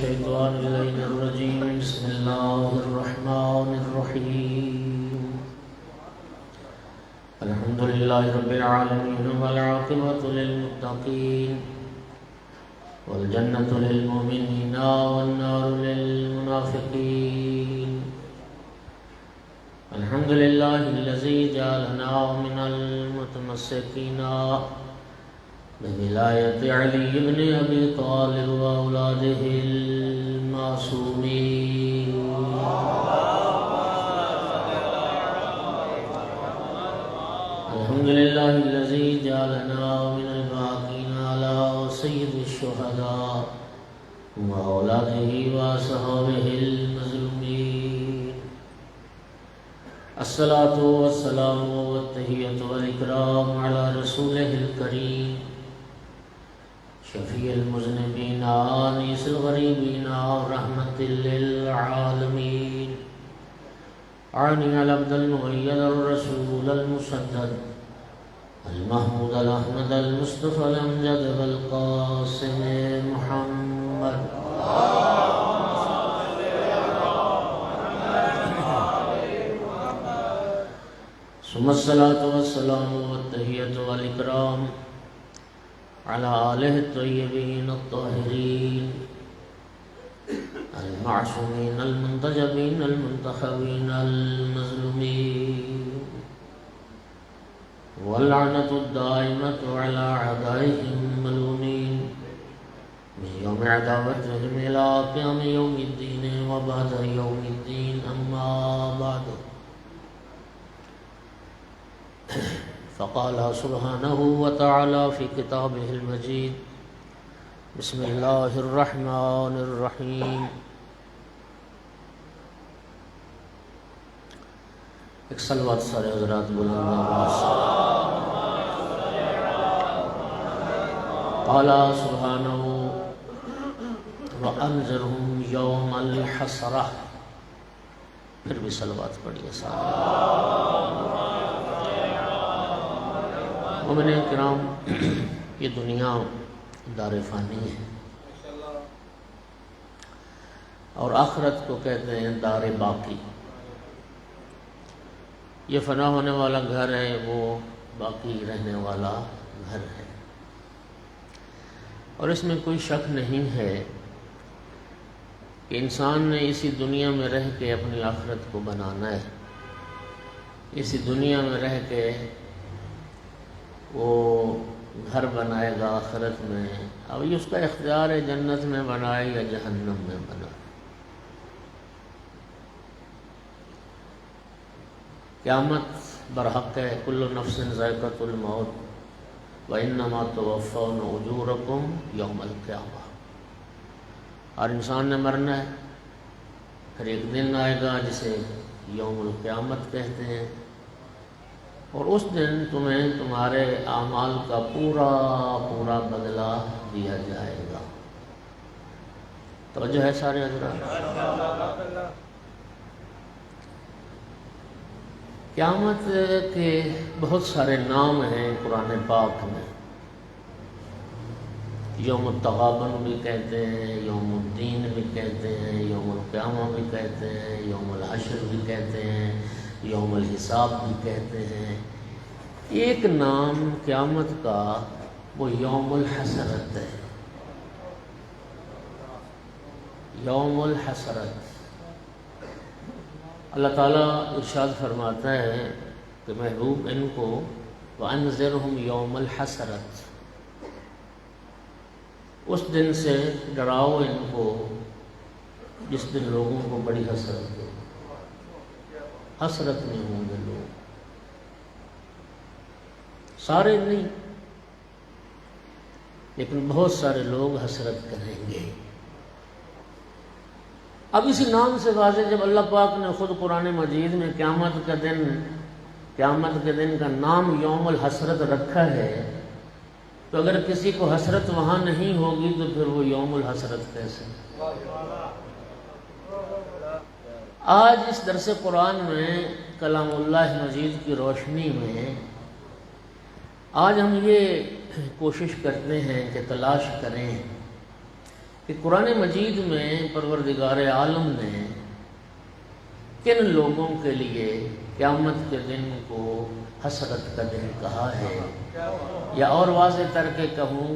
الشيطان اللعين الرجيم بسم الله الرحمن الرحيم الحمد لله رب العالمين والعاقبة للمتقين والجنة للمؤمنين والنار للمنافقين الحمد لله الذي جعلنا من المتمسكين بولاية علي بن أبي طالب وأولاده المعصومين الحمد لله الذي جعلنا من الباقين على سيد الشهداء وأولاده وأصحابه المظلومين الصلاة والسلام والتحية والإكرام على رسوله الكريم شفيع المذنبين آنيس الغريبين رحمة للعالمين عاني العبد المؤيد الرسول المسدد المحمود الأحمد المصطفى الأمجد والقاسم محمد ثم الصلاة والسلام والتحية والإكرام على آله الطيبين الطاهرين المعصومين المنتجبين المنتخبين المظلومين واللعنة الدائمة على أعدائهم الملومين من يوم عداوتهم إلى قيام يوم الدين وبعد يوم الدين أما بعد فقال سبحانه وتعالى في كتابه المجيد بسم الله الرحمن الرحيم ایک صلوات سارے حضرات بلند آواز سے قال سبحانه وأنذرهم يوم الحسرة پھر بھی صلوات پڑھیے سارے مومنین کرام یہ دنیا دار فانی ہے اور آخرت کو کہتے ہیں دار باقی یہ فنا ہونے والا گھر ہے وہ باقی رہنے والا گھر ہے اور اس میں کوئی شک نہیں ہے کہ انسان نے اسی دنیا میں رہ کے اپنی آخرت کو بنانا ہے اسی دنیا میں رہ کے وہ گھر بنائے گا آخرت میں اب یہ اس کا اختیار ہے جنت میں بنائے یا جہنم میں بنائے قیامت برحق ہے کل نفس ذائقۃ الموت وانما توفون اجورکم یوم القیامہ ہر انسان نے مرنا ہے پھر ایک دن آئے گا جسے یوم القیامت کہتے ہیں اور اس دن تمہیں تمہارے اعمال کا پورا بدلہ دیا جائے گا توجہ ہے سارے حضرات قیامت کے بہت سارے نام ہیں قرآن پاک میں یوم التغابن بھی کہتے ہیں یوم الدین بھی کہتے ہیں یوم القیامہ بھی کہتے ہیں یوم الحشر بھی کہتے ہیں یوم الحساب بھی کہتے ہیں ایک نام قیامت کا وہ یوم الحسرت ہے یوم الحسرت اللہ تعالیٰ ارشاد فرماتا ہے کہ محبوب ان کو وَأَنذِرْهُمْ يَوْمَ الْحَسْرَةِ اس دن سے ڈراؤ ان کو جس دن لوگوں کو بڑی حسرت ہو حسرت میں ہوں گے لوگ سارے نہیں لیکن بہت سارے لوگ حسرت کریں گے اب اسی نام سے واضح جب اللہ پاک نے خود قرآن مجید میں قیامت کے دن کا نام یوم الحسرت رکھا ہے تو اگر کسی کو حسرت وہاں نہیں ہوگی تو پھر وہ یوم الحسرت کیسے آج اس درس قرآن میں کلام اللہ مجید کی روشنی میں آج ہم یہ کوشش کرتے ہیں کہ تلاش کریں کہ قرآن مجید میں پروردگار عالم نے کن لوگوں کے لیے قیامت کے دن کو حسرت کا دن کہا ہے، یا اور واضح کر کے کہوں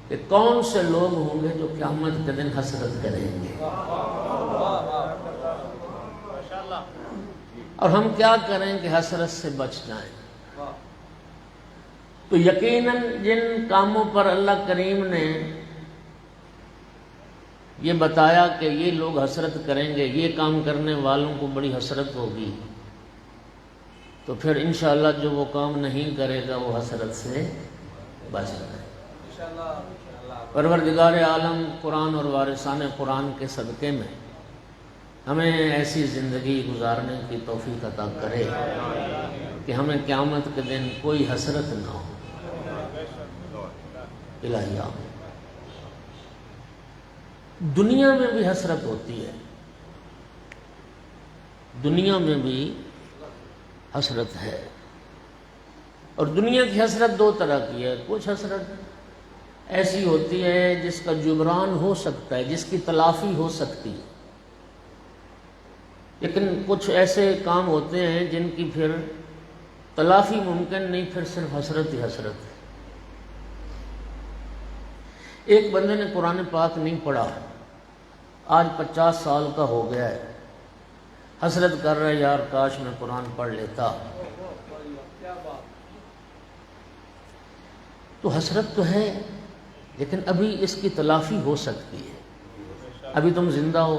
کہ کون سے لوگ ہوں گے جو قیامت کے دن حسرت کریں گے، اور ہم کیا کریں کہ حسرت سے بچ جائیں۔ تو یقیناً جن کاموں پر اللہ کریم نے یہ بتایا کہ یہ لوگ حسرت کریں گے، یہ کام کرنے والوں کو بڑی حسرت ہوگی، تو پھر انشاءاللہ جو وہ کام نہیں کرے گا وہ حسرت سے بچ جائے۔ پروردگار عالم قرآن اور وارثان قرآن کے صدقے میں ہمیں ایسی زندگی گزارنے کی توفیق عطا کرے کہ ہمیں قیامت کے دن کوئی حسرت نہ ہو۔ الہی آمین۔ دنیا میں بھی حسرت ہوتی ہے، دنیا میں بھی حسرت ہے، اور دنیا کی حسرت دو طرح کی ہے۔ کچھ حسرت ایسی ہوتی ہے جس کا جبران ہو سکتا ہے، جس کی تلافی ہو سکتی ہے، لیکن کچھ ایسے کام ہوتے ہیں جن کی پھر تلافی ممکن نہیں، پھر صرف حسرت ہی حسرت ہے۔ ایک بندے نے قرآن پاک نہیں پڑھا، آج 50 سال کا ہو گیا ہے، حسرت کر رہا ہے یار کاش میں قرآن پڑھ لیتا۔ تو حسرت تو ہے، لیکن ابھی اس کی تلافی ہو سکتی ہے، ابھی تم زندہ ہو۔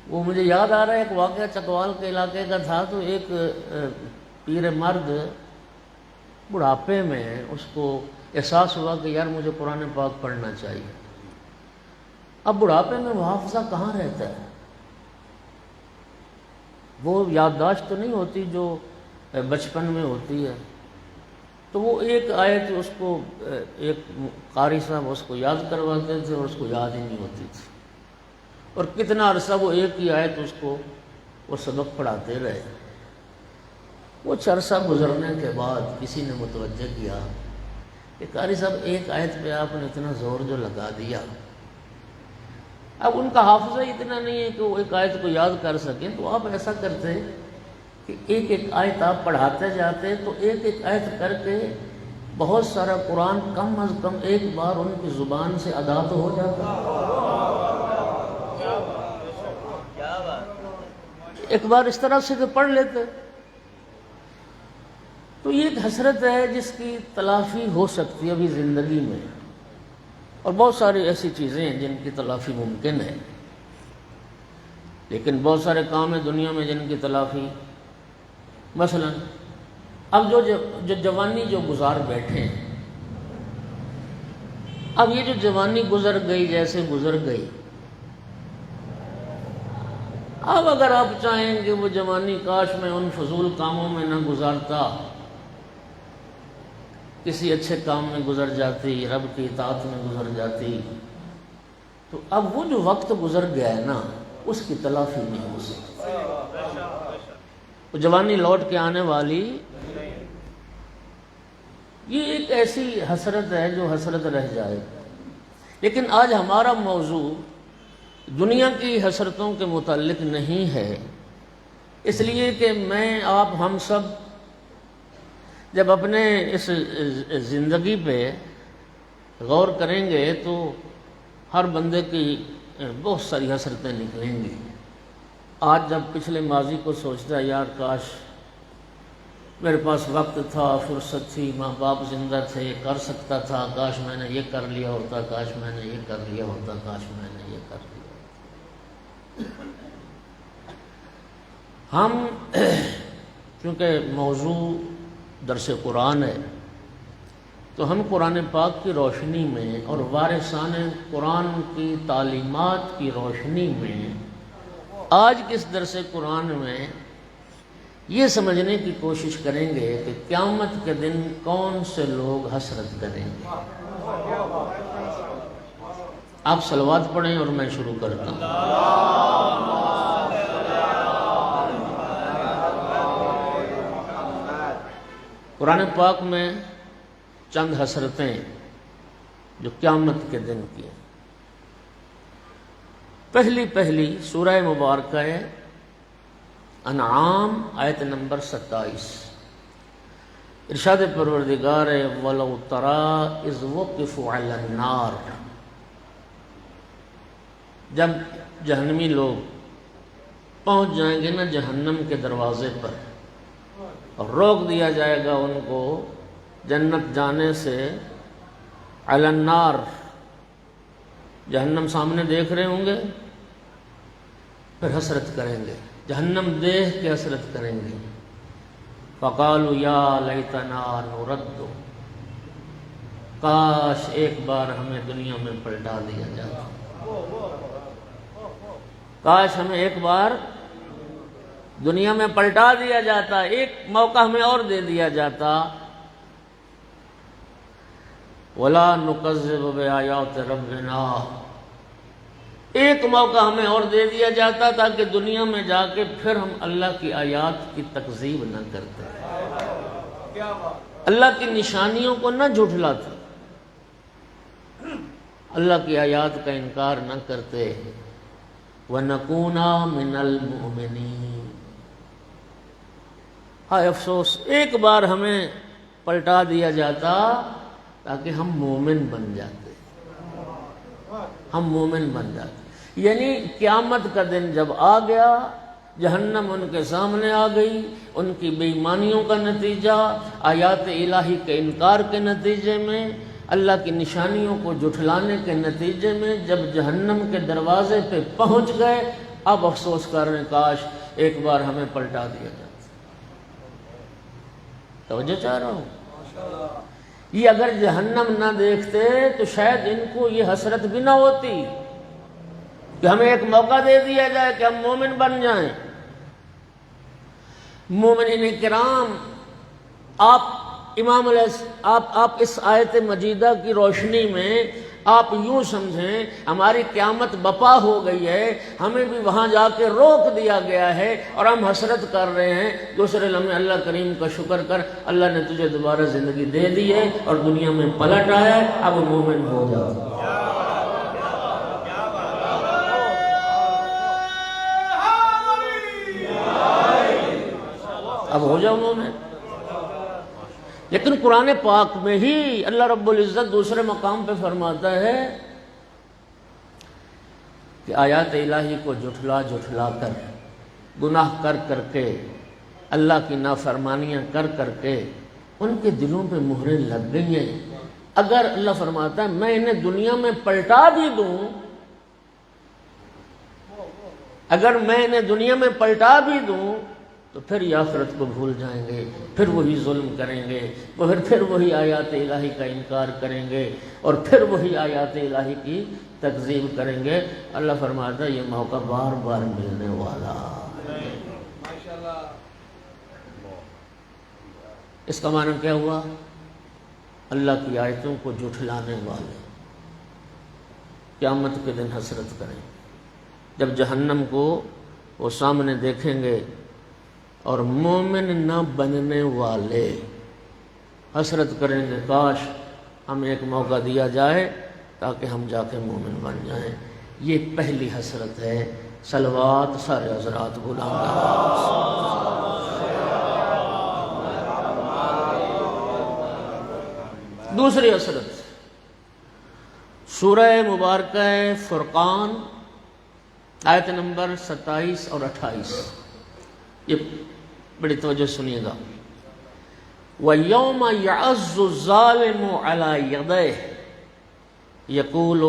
وہ مجھے یاد آ رہا ہے ایک واقعہ چکوال کے علاقے کا تھا، تو ایک پیر مرد بڑھاپے میں اس کو احساس ہوا کہ یار مجھے قرآن پاک پڑھنا چاہیے۔ اب بڑھاپے میں وہ حافظہ کہاں رہتا ہے، وہ یادداشت تو نہیں ہوتی جو بچپن میں ہوتی ہے۔ تو وہ ایک آیت اس کو ایک قاری صاحب اس کو یاد کرواتے تھے اور اس کو یاد ہی نہیں ہوتی تھی، اور کتنا عرصہ وہ ایک ہی آیت اس کو وہ سبق پڑھاتے رہے۔ کچھ عرصہ گزرنے کے بعد کسی نے متوجہ کیا کہ قاری صاحب ایک آیت پہ آپ نے اتنا زور جو لگا دیا، اب ان کا حافظہ اتنا نہیں ہے کہ وہ ایک آیت کو یاد کر سکیں، تو آپ ایسا کرتے کہ ایک ایک آیت آپ پڑھاتے جاتے، تو ایک ایک آیت کر کے بہت سارا قرآن کم از کم ایک بار ان کی زبان سے ادا تو ہو جاتا، ایک بار اس طرح سے کہ پڑھ لیتے۔ تو یہ ایک حسرت ہے جس کی تلافی ہو سکتی ہے ابھی زندگی میں، اور بہت ساری ایسی چیزیں ہیں جن کی تلافی ممکن ہے، لیکن بہت سارے کام ہیں دنیا میں جن کی تلافی، مثلا اب جو جوانی جو گزار بیٹھے ہیں، اب یہ جو جوانی گزر گئی جیسے گزر گئی، اب اگر آپ چاہیں کہ وہ جوانی کاش میں ان فضول کاموں میں نہ گزارتا، کسی اچھے کام میں گزر جاتی، رب کی اطاعت میں گزر جاتی، تو اب وہ جو وقت گزر گیا ہے نا اس کی تلافی نہیں ہو سکتی، وہ جوانی لوٹ کے آنے والی۔ یہ ایک ایسی حسرت ہے جو حسرت رہ جائے، لیکن آج ہمارا موضوع دنیا کی حسرتوں کے متعلق نہیں ہے، اس لیے کہ میں آپ ہم سب جب اپنے اس زندگی پہ غور کریں گے تو ہر بندے کی بہت ساری حسرتیں نکلیں گی۔ آج جب پچھلے ماضی کو سوچتا ہے یار کاش میرے پاس وقت تھا، فرصت تھی، ماں باپ زندہ تھے، کر سکتا تھا، کاش میں نے یہ کر لیا ہوتا، کاش میں نے یہ کر لیا ہوتا، کاش میں نے یہ کر لیا ہوتا۔ ہم چونکہ موضوع درس قرآن ہے تو ہم قرآن پاک کی روشنی میں اور وارثان قرآن کی تعلیمات کی روشنی میں آج کس درس قرآن میں یہ سمجھنے کی کوشش کریں گے کہ قیامت کے دن کون سے لوگ حسرت کریں گے۔ آپ صلوات پڑھیں اور میں شروع کرتا ہوں۔ قرآن پاک میں چند حسرتیں جو قیامت کے دن کی ہیں۔ پہلی سورہ مبارکہ انعام آیت نمبر 27، ارشاد پروردگار ہے وَلَوْ تَرَىٰ إِذْ وُقِفُوا عَلَى النَّارِ، جب جہنمی لوگ پہنچ جائیں گے نا جہنم کے دروازے پر اور روک دیا جائے گا ان کو جنت جانے سے، علی النار، جہنم سامنے دیکھ رہے ہوں گے، پھر حسرت کریں گے، جہنم دیکھ کے حسرت کریں گے، فقالوا یا لیتنا نرد، کاش ایک بار ہمیں دنیا میں پلٹا دیا جاتا، کاش ہمیں ایک بار دنیا میں پلٹا دیا جاتا، ایک موقع ہمیں اور دے دیا جاتا، وَلَا نُكَذِّبُ بِآيَاتِ رَبِّنَا، ایک موقع ہمیں اور دے دیا جاتا تاکہ دنیا میں جا کے پھر ہم اللہ کی آیات کی تکذیب نہ کرتے، اللہ کی نشانیوں کو نہ جھٹلاتے، اللہ کی آیات کا انکار نہ کرتے، وَنَكُونَ مِنَ الْمُؤْمِنِينَ۔ ہائے افسوس، ایک بار ہمیں پلٹا دیا جاتا تاکہ ہم مومن بن جاتے، ہم مومن بن جاتے۔ یعنی قیامت کا دن جب آ گیا، جہنم ان کے سامنے آ گئی، ان کی بے ایمانیوں کا نتیجہ، آیات الہی کے انکار کے نتیجے میں، اللہ کی نشانیوں کو جھٹلانے کے نتیجے میں جب جہنم کے دروازے پہ پہنچ گئے، اب افسوس کر رہے ہیں کاش ایک بار ہمیں پلٹا دیا جاتا۔ توجہ چاہ رہا ہوں، یہ اگر جہنم نہ دیکھتے تو شاید ان کو یہ حسرت بھی نہ ہوتی کہ ہمیں ایک موقع دے دیا جائے کہ ہم مومن بن جائیں۔ مومنین کرام، آپ اس آیت مجیدہ کی روشنی میں آپ یوں سمجھیں ہماری قیامت بپا ہو گئی ہے، ہمیں بھی وہاں جا کے روک دیا گیا ہے اور ہم حسرت کر رہے ہیں۔ دوسرے لمحے اللہ کریم کا شکر کر، اللہ نے تجھے دوبارہ زندگی دے دی ہے اور دنیا میں پلٹ آیا ہے، اب مومن ہو جاؤ، اب ہو جاؤ مومن۔ لیکن قرآن پاک میں ہی اللہ رب العزت دوسرے مقام پہ فرماتا ہے کہ آیات الہی کو جھٹلا کر، گناہ کر کے، اللہ کی نافرمانیاں کر کے ان کے دلوں پہ مہریں لگ گئی ہیں۔ اگر اللہ فرماتا ہے میں انہیں دنیا میں پلٹا بھی دوں، اگر میں انہیں دنیا میں پلٹا بھی دوں تو پھر یہ آخرت کو بھول جائیں گے، پھر وہی ظلم کریں گے، پھر وہی آیات الہی کا انکار کریں گے اور پھر وہی آیات الہی کی تکذیب کریں گے۔ اللہ فرماتا ہے یہ موقع بار بار ملنے والا۔ اس کا معنی کیا ہوا؟ اللہ کی آیتوں کو جھٹلانے والے قیامت کے دن حسرت کریں، جب جہنم کو وہ سامنے دیکھیں گے، اور مومن نہ بننے والے حسرت کریں گے کاش ہمیں ایک موقع دیا جائے تاکہ ہم جا کے مومن بن جائیں۔ یہ پہلی حسرت ہے۔ صلوات سارے حضرات غلام دوسری حسرت سورہ مبارکہ فرقان آیت نمبر 27 اور 28، یہ بڑی توجہ سنیے گا۔ وَيَوْمَ يَعَزُّ الظَّالِمُ عَلَى يَدَيْهِ يَقُولُ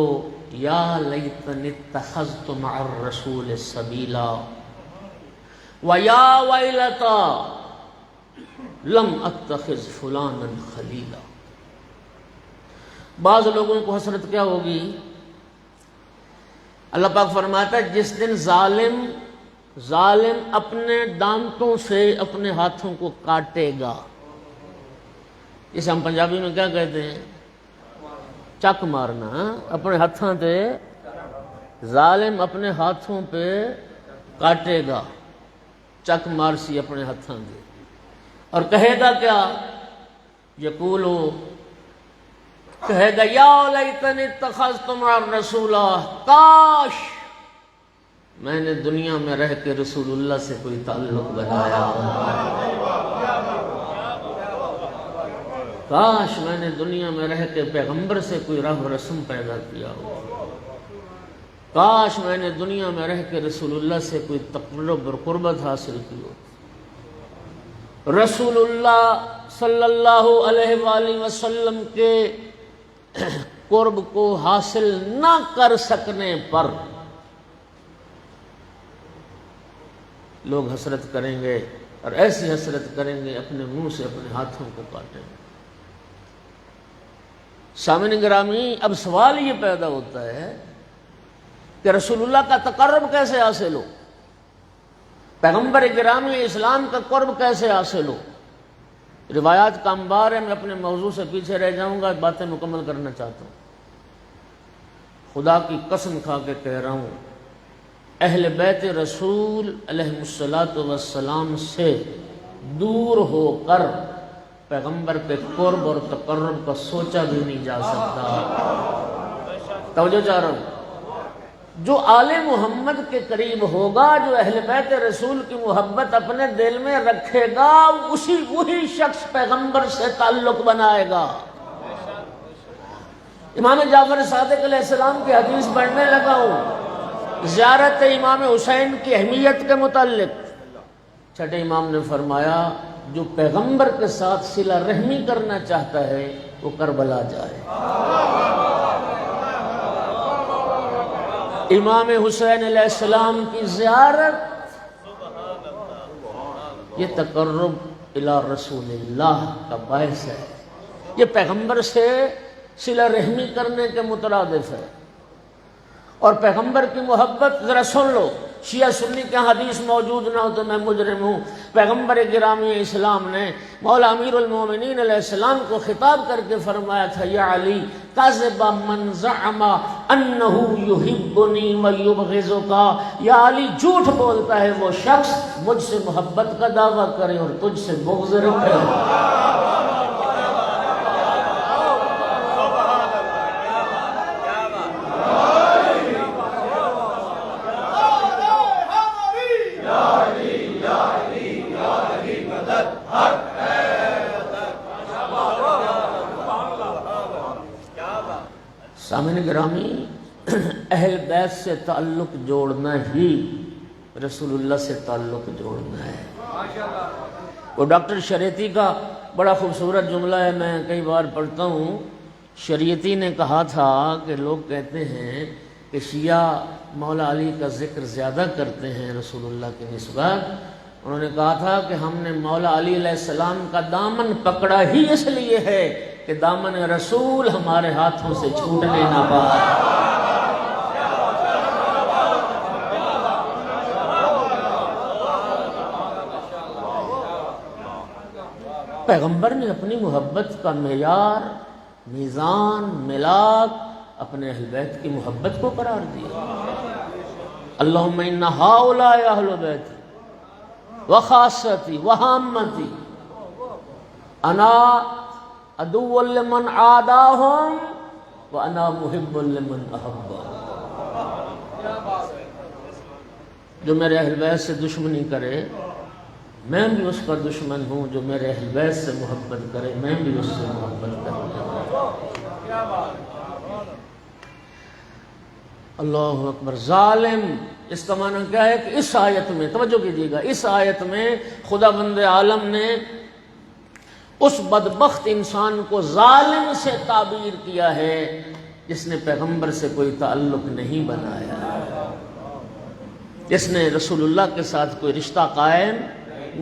يَا لَيْتَنِي اتَّخَذْتُ مَعَ الرَّسُولِ سَبِيلًا وَيَا وَيْلَتَا لَمْ أَتَّخِذْ فُلَانًا خَلِيلًا۔ بعض لوگوں کو حسرت کیا ہوگی؟ اللہ پاک فرماتا ہے جس دن ظالم اپنے دانتوں سے اپنے ہاتھوں کو کاٹے گا، اسے ہم پنجابی میں کیا کہتے ہیں؟ چک مارنا۔ اپنے ہاتھوں پہ ظالم اپنے ہاتھوں پہ کاٹے گا، چک مارسی اپنے ہاتھوں پہ، اور کہے گا کیا؟ یقولو کہے گا یا لیتنی اتخذت مع الرسول، کاش میں نے دنیا میں رہ کے رسول اللہ سے کوئی تعلق بنایا ہو، کاش میں نے دنیا میں رہ کے پیغمبر سے کوئی رہ رسم پیدا کیا ہو، کاش میں نے دنیا میں رہ کے رسول اللہ سے کوئی تقرب اور قربت حاصل کی ہو۔ رسول اللہ صلی اللہ علیہ وآلہ وسلم کے قرب کو حاصل نہ کر سکنے پر لوگ حسرت کریں گے، اور ایسی حسرت کریں گے اپنے منہ سے اپنے ہاتھوں کو کاٹیں گے۔ سامعین گرامی، اب سوال یہ پیدا ہوتا ہے کہ رسول اللہ کا تقرب کیسے حاصل ہو، پیغمبر گرامی اسلام کا قرب کیسے حاصل ہو؟ روایات کا انبار ہے، میں اپنے موضوع سے پیچھے رہ جاؤں گا، باتیں مکمل کرنا چاہتا ہوں۔ خدا کی قسم کھا کے کہہ رہا ہوں، اہل بیت رسول علیہ الصلوۃ والسلام سے دور ہو کر پیغمبر کے قرب اور تقرب کا سوچا بھی نہیں جا سکتا۔ توجہ چاہ رہا ہوں، جو آل محمد کے قریب ہوگا، جو اہل بیت رسول کی محبت اپنے دل میں رکھے گا، وہی شخص پیغمبر سے تعلق بنائے گا۔ امام جعفر صادق علیہ السلام کی حدیث پڑھنے لگا ہوں زیارت امام حسین کی اہمیت کے متعلق۔ چھٹے امام نے فرمایا، جو پیغمبر کے ساتھ صلہ رحمی کرنا چاہتا ہے وہ کربلا جائے۔ امام حسین علیہ السلام کی زیارت یہ تقرب الی رسول اللہ کا باعث ہے، یہ پیغمبر سے صلہ رحمی کرنے کے مترادف ہے۔ اور پیغمبر کی محبت، ذرا سن لو، شیعہ سنی کے حدیث موجود نہ ہو تو میں مجرم ہوں، پیغمبر گرامی اسلام نے مولا امیر المومنین علیہ السلام کو خطاب کر کے فرمایا تھا، یا علی کذب من زعم انہ یحبنی ویبغضک، یا علی جھوٹ بولتا ہے وہ شخص مجھ سے محبت کا دعویٰ کرے اور تجھ سے بغض رکھے۔ سامعین گرامی، اہل بیت سے تعلق جوڑنا ہی رسول اللہ سے تعلق جوڑنا ہے۔ وہ ڈاکٹر شریعتی کا بڑا خوبصورت جملہ ہے، میں کئی بار پڑھتا ہوں۔ شریعتی نے کہا تھا کہ لوگ کہتے ہیں کہ شیعہ مولا علی کا ذکر زیادہ کرتے ہیں رسول اللہ کی نسبت۔ انہوں نے کہا تھا کہ ہم نے مولا علی علیہ السلام کا دامن پکڑا ہی اس لیے ہے کہ دامن رسول ہمارے ہاتھوں سے چھوٹنے نہ پائے۔ پیغمبر نے اپنی محبت کا معیار، میزان، ملاک اپنے اہل بیت کی محبت کو قرار دیا۔ اللہم ان ہؤلاء اہل بیتی وخاصتی وہامتی انا عدو لمن عاداہم وانا محب لمن احبہم۔ جو میرے اہل بیت سے دشمنی کرے میں بھی اس کا دشمن ہوں، جو میرے اہل بیت سے محبت کرے میں بھی اس سے محبت کروں۔ اللہ اکبر۔ ظالم، اس کا معنی کیا ہے کہ اس آیت میں توجہ کیجیے گا، اس آیت میں خدا بند عالم نے اس بدبخت انسان کو ظالم سے تعبیر کیا ہے جس نے پیغمبر سے کوئی تعلق نہیں بنایا، جس نے رسول اللہ کے ساتھ کوئی رشتہ قائم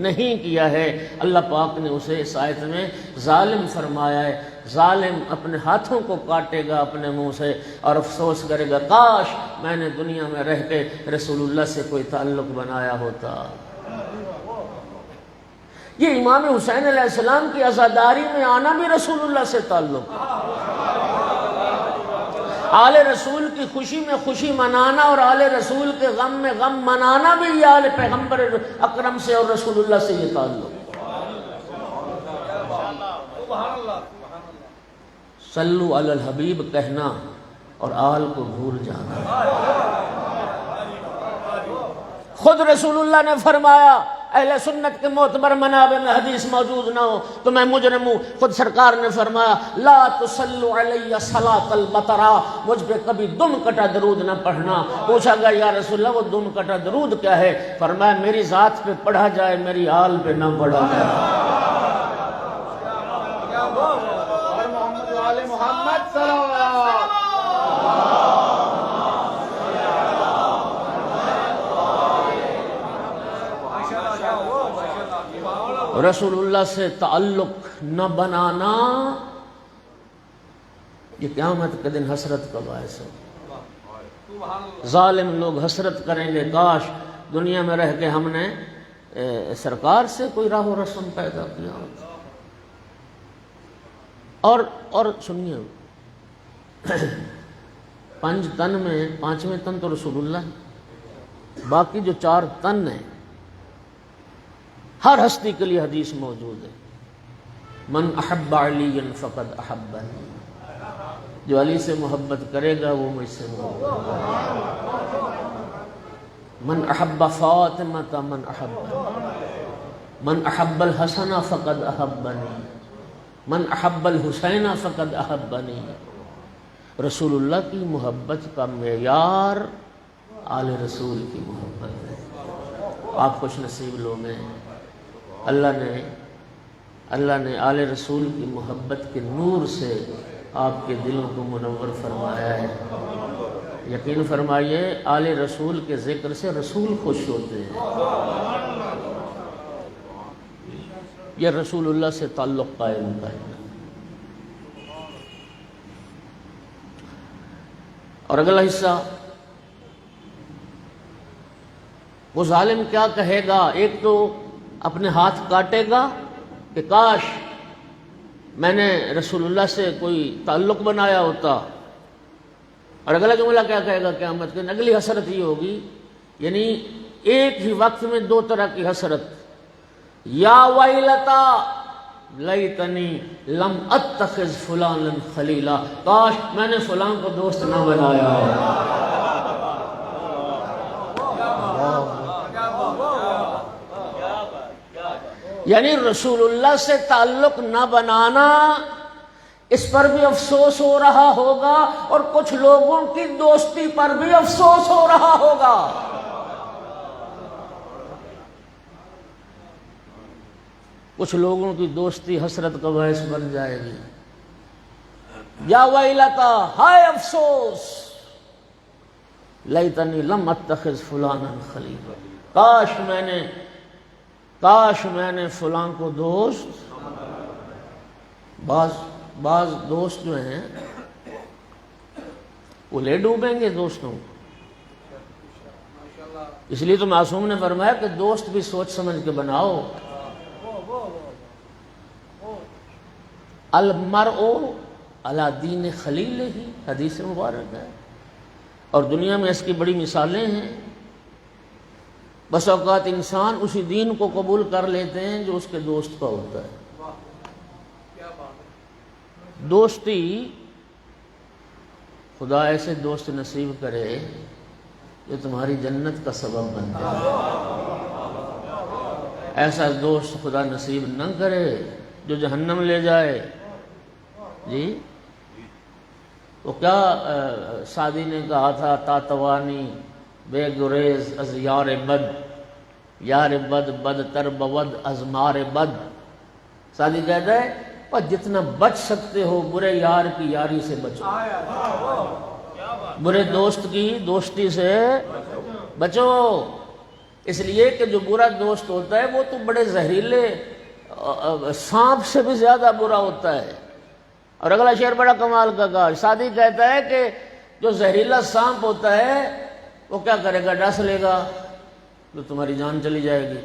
نہیں کیا ہے۔ اللہ پاک نے اسے اس آیت میں ظالم فرمایا ہے۔ ظالم اپنے ہاتھوں کو کاٹے گا اپنے منہ سے اور افسوس کرے گا، کاش میں نے دنیا میں رہ کے رسول اللہ سے کوئی تعلق بنایا ہوتا۔ یہ امام حسین علیہ السلام کی عزاداری میں آنا بھی رسول اللہ سے تعلق ہے۔ آل رسول کی خوشی میں خوشی منانا اور آل رسول کے غم میں غم منانا بھی یہ آل پیغمبر اکرم سے اور رسول اللہ سے یہ تعلق۔ صلو علی الحبیب کہنا اور آل کو بھول جانا۔ خود رسول اللہ نے فرمایا، اہل سنت کے معتبر منابع میں حدیث موجود نہ ہو تو میں مجرم ہوں۔ خود سرکار نے فرمایا، لا تصلوا علی صلاۃ البترا، مجھ پہ کبھی دم کٹا درود نہ پڑھنا۔ پوچھا گیا یا رسول اللہ وہ دم کٹا درود کیا ہے؟ فرمایا میری ذات پہ پڑھا جائے، میری آل پہ نہ پڑھا جائے۔ محمد صلی اللہ رسول اللہ سے تعلق نہ بنانا یہ قیامت کے دن حسرت کا باعث ہے۔ ظالم لوگ حسرت کریں گے کاش دنیا میں رہ کے ہم نے سرکار سے کوئی راہ و رسم پیدا کیا ہوتا۔ اور سنیے، 5 تن میں 5ویں تن تو رسول اللہ ہے، باقی جو 4 تن ہیں ہر ہستی کے لیے حدیث موجود ہے۔ من احب علی فقد احبنی، جو علی سے محبت کرے گا وہ مجھ سے محبت کرے گا۔ من احب فاطمہ من احبنی، من احب الحسن فقد احبنی، من احب الحسین فقد احبنی۔ رسول اللہ کی محبت کا معیار آل رسول کی محبت ہے۔ آپ خوش نصیب لوگ ہیں، اللہ نے آل رسول کی محبت کے نور سے آپ کے دلوں کو منور فرمایا ہے۔ یقین فرمائیے آل رسول کے ذکر سے رسول خوش ہوتے ہیں۔ یہ رسول اللہ سے تعلق قائم کرنا۔ اور اگلا حصہ، وہ ظالم کیا کہے گا؟ ایک تو اپنے ہاتھ کاٹے گا کہ کاش میں نے رسول اللہ سے کوئی تعلق بنایا ہوتا، اور اگلا جملہ کیا کہے گا قیامت کے دن؟ اگلی حسرت یہ ہوگی، یعنی ایک ہی وقت میں 2 طرح کی حسرت، یا ویلتا لیتنی لم اتخذ فلانا خلیلا، کاش میں نے فلان کو دوست نہ بنایا ہے۔ یعنی رسول اللہ سے تعلق نہ بنانا، اس پر بھی افسوس ہو رہا ہوگا، اور کچھ لوگوں کی دوستی پر بھی افسوس ہو رہا ہوگا۔ کچھ لوگوں کی دوستی حسرت کا باعث بن جائے گی۔ یا ویلتا، ہائے افسوس، لیتنی لم اتخذ فلانا خلیلا، کاش میں نے فلاں کو دوست۔ بعض دوست جو ہیں وہ لے ڈوبیں گے دوستوں، اس لیے تو معصوم نے فرمایا کہ دوست بھی سوچ سمجھ کے بناؤ۔ المرء علی دین خلیلہ، حدیث مبارک ہے، اور دنیا میں اس کی بڑی مثالیں ہیں۔ بس اوقات انسان اسی دین کو قبول کر لیتے ہیں جو اس کے دوست کا ہوتا ہے۔ دوستی، خدا ایسے دوست نصیب کرے جو تمہاری جنت کا سبب بن جائے، ایسا دوست خدا نصیب نہ کرے جو جہنم لے جائے۔ جی وہ کیا سعدی نے کہا تھا، تاتوانی بے گریز از یار بد، یار بد بدتر بود از مار بد۔ سعدی کہتا ہے پر جتنا بچ سکتے ہو برے یار کی یاری سے بچو، برے دوست کی دوستی سے بچو، اس لیے کہ جو برا دوست ہوتا ہے وہ تو بڑے زہریلے سانپ سے بھی زیادہ برا ہوتا ہے۔ اور اگلا شعر بڑا کمال کا کہا، سعدی کہتا ہے کہ جو زہریلا سانپ ہوتا ہے وہ کیا کرے گا؟ ڈس لے گا تو تمہاری جان چلی جائے گی،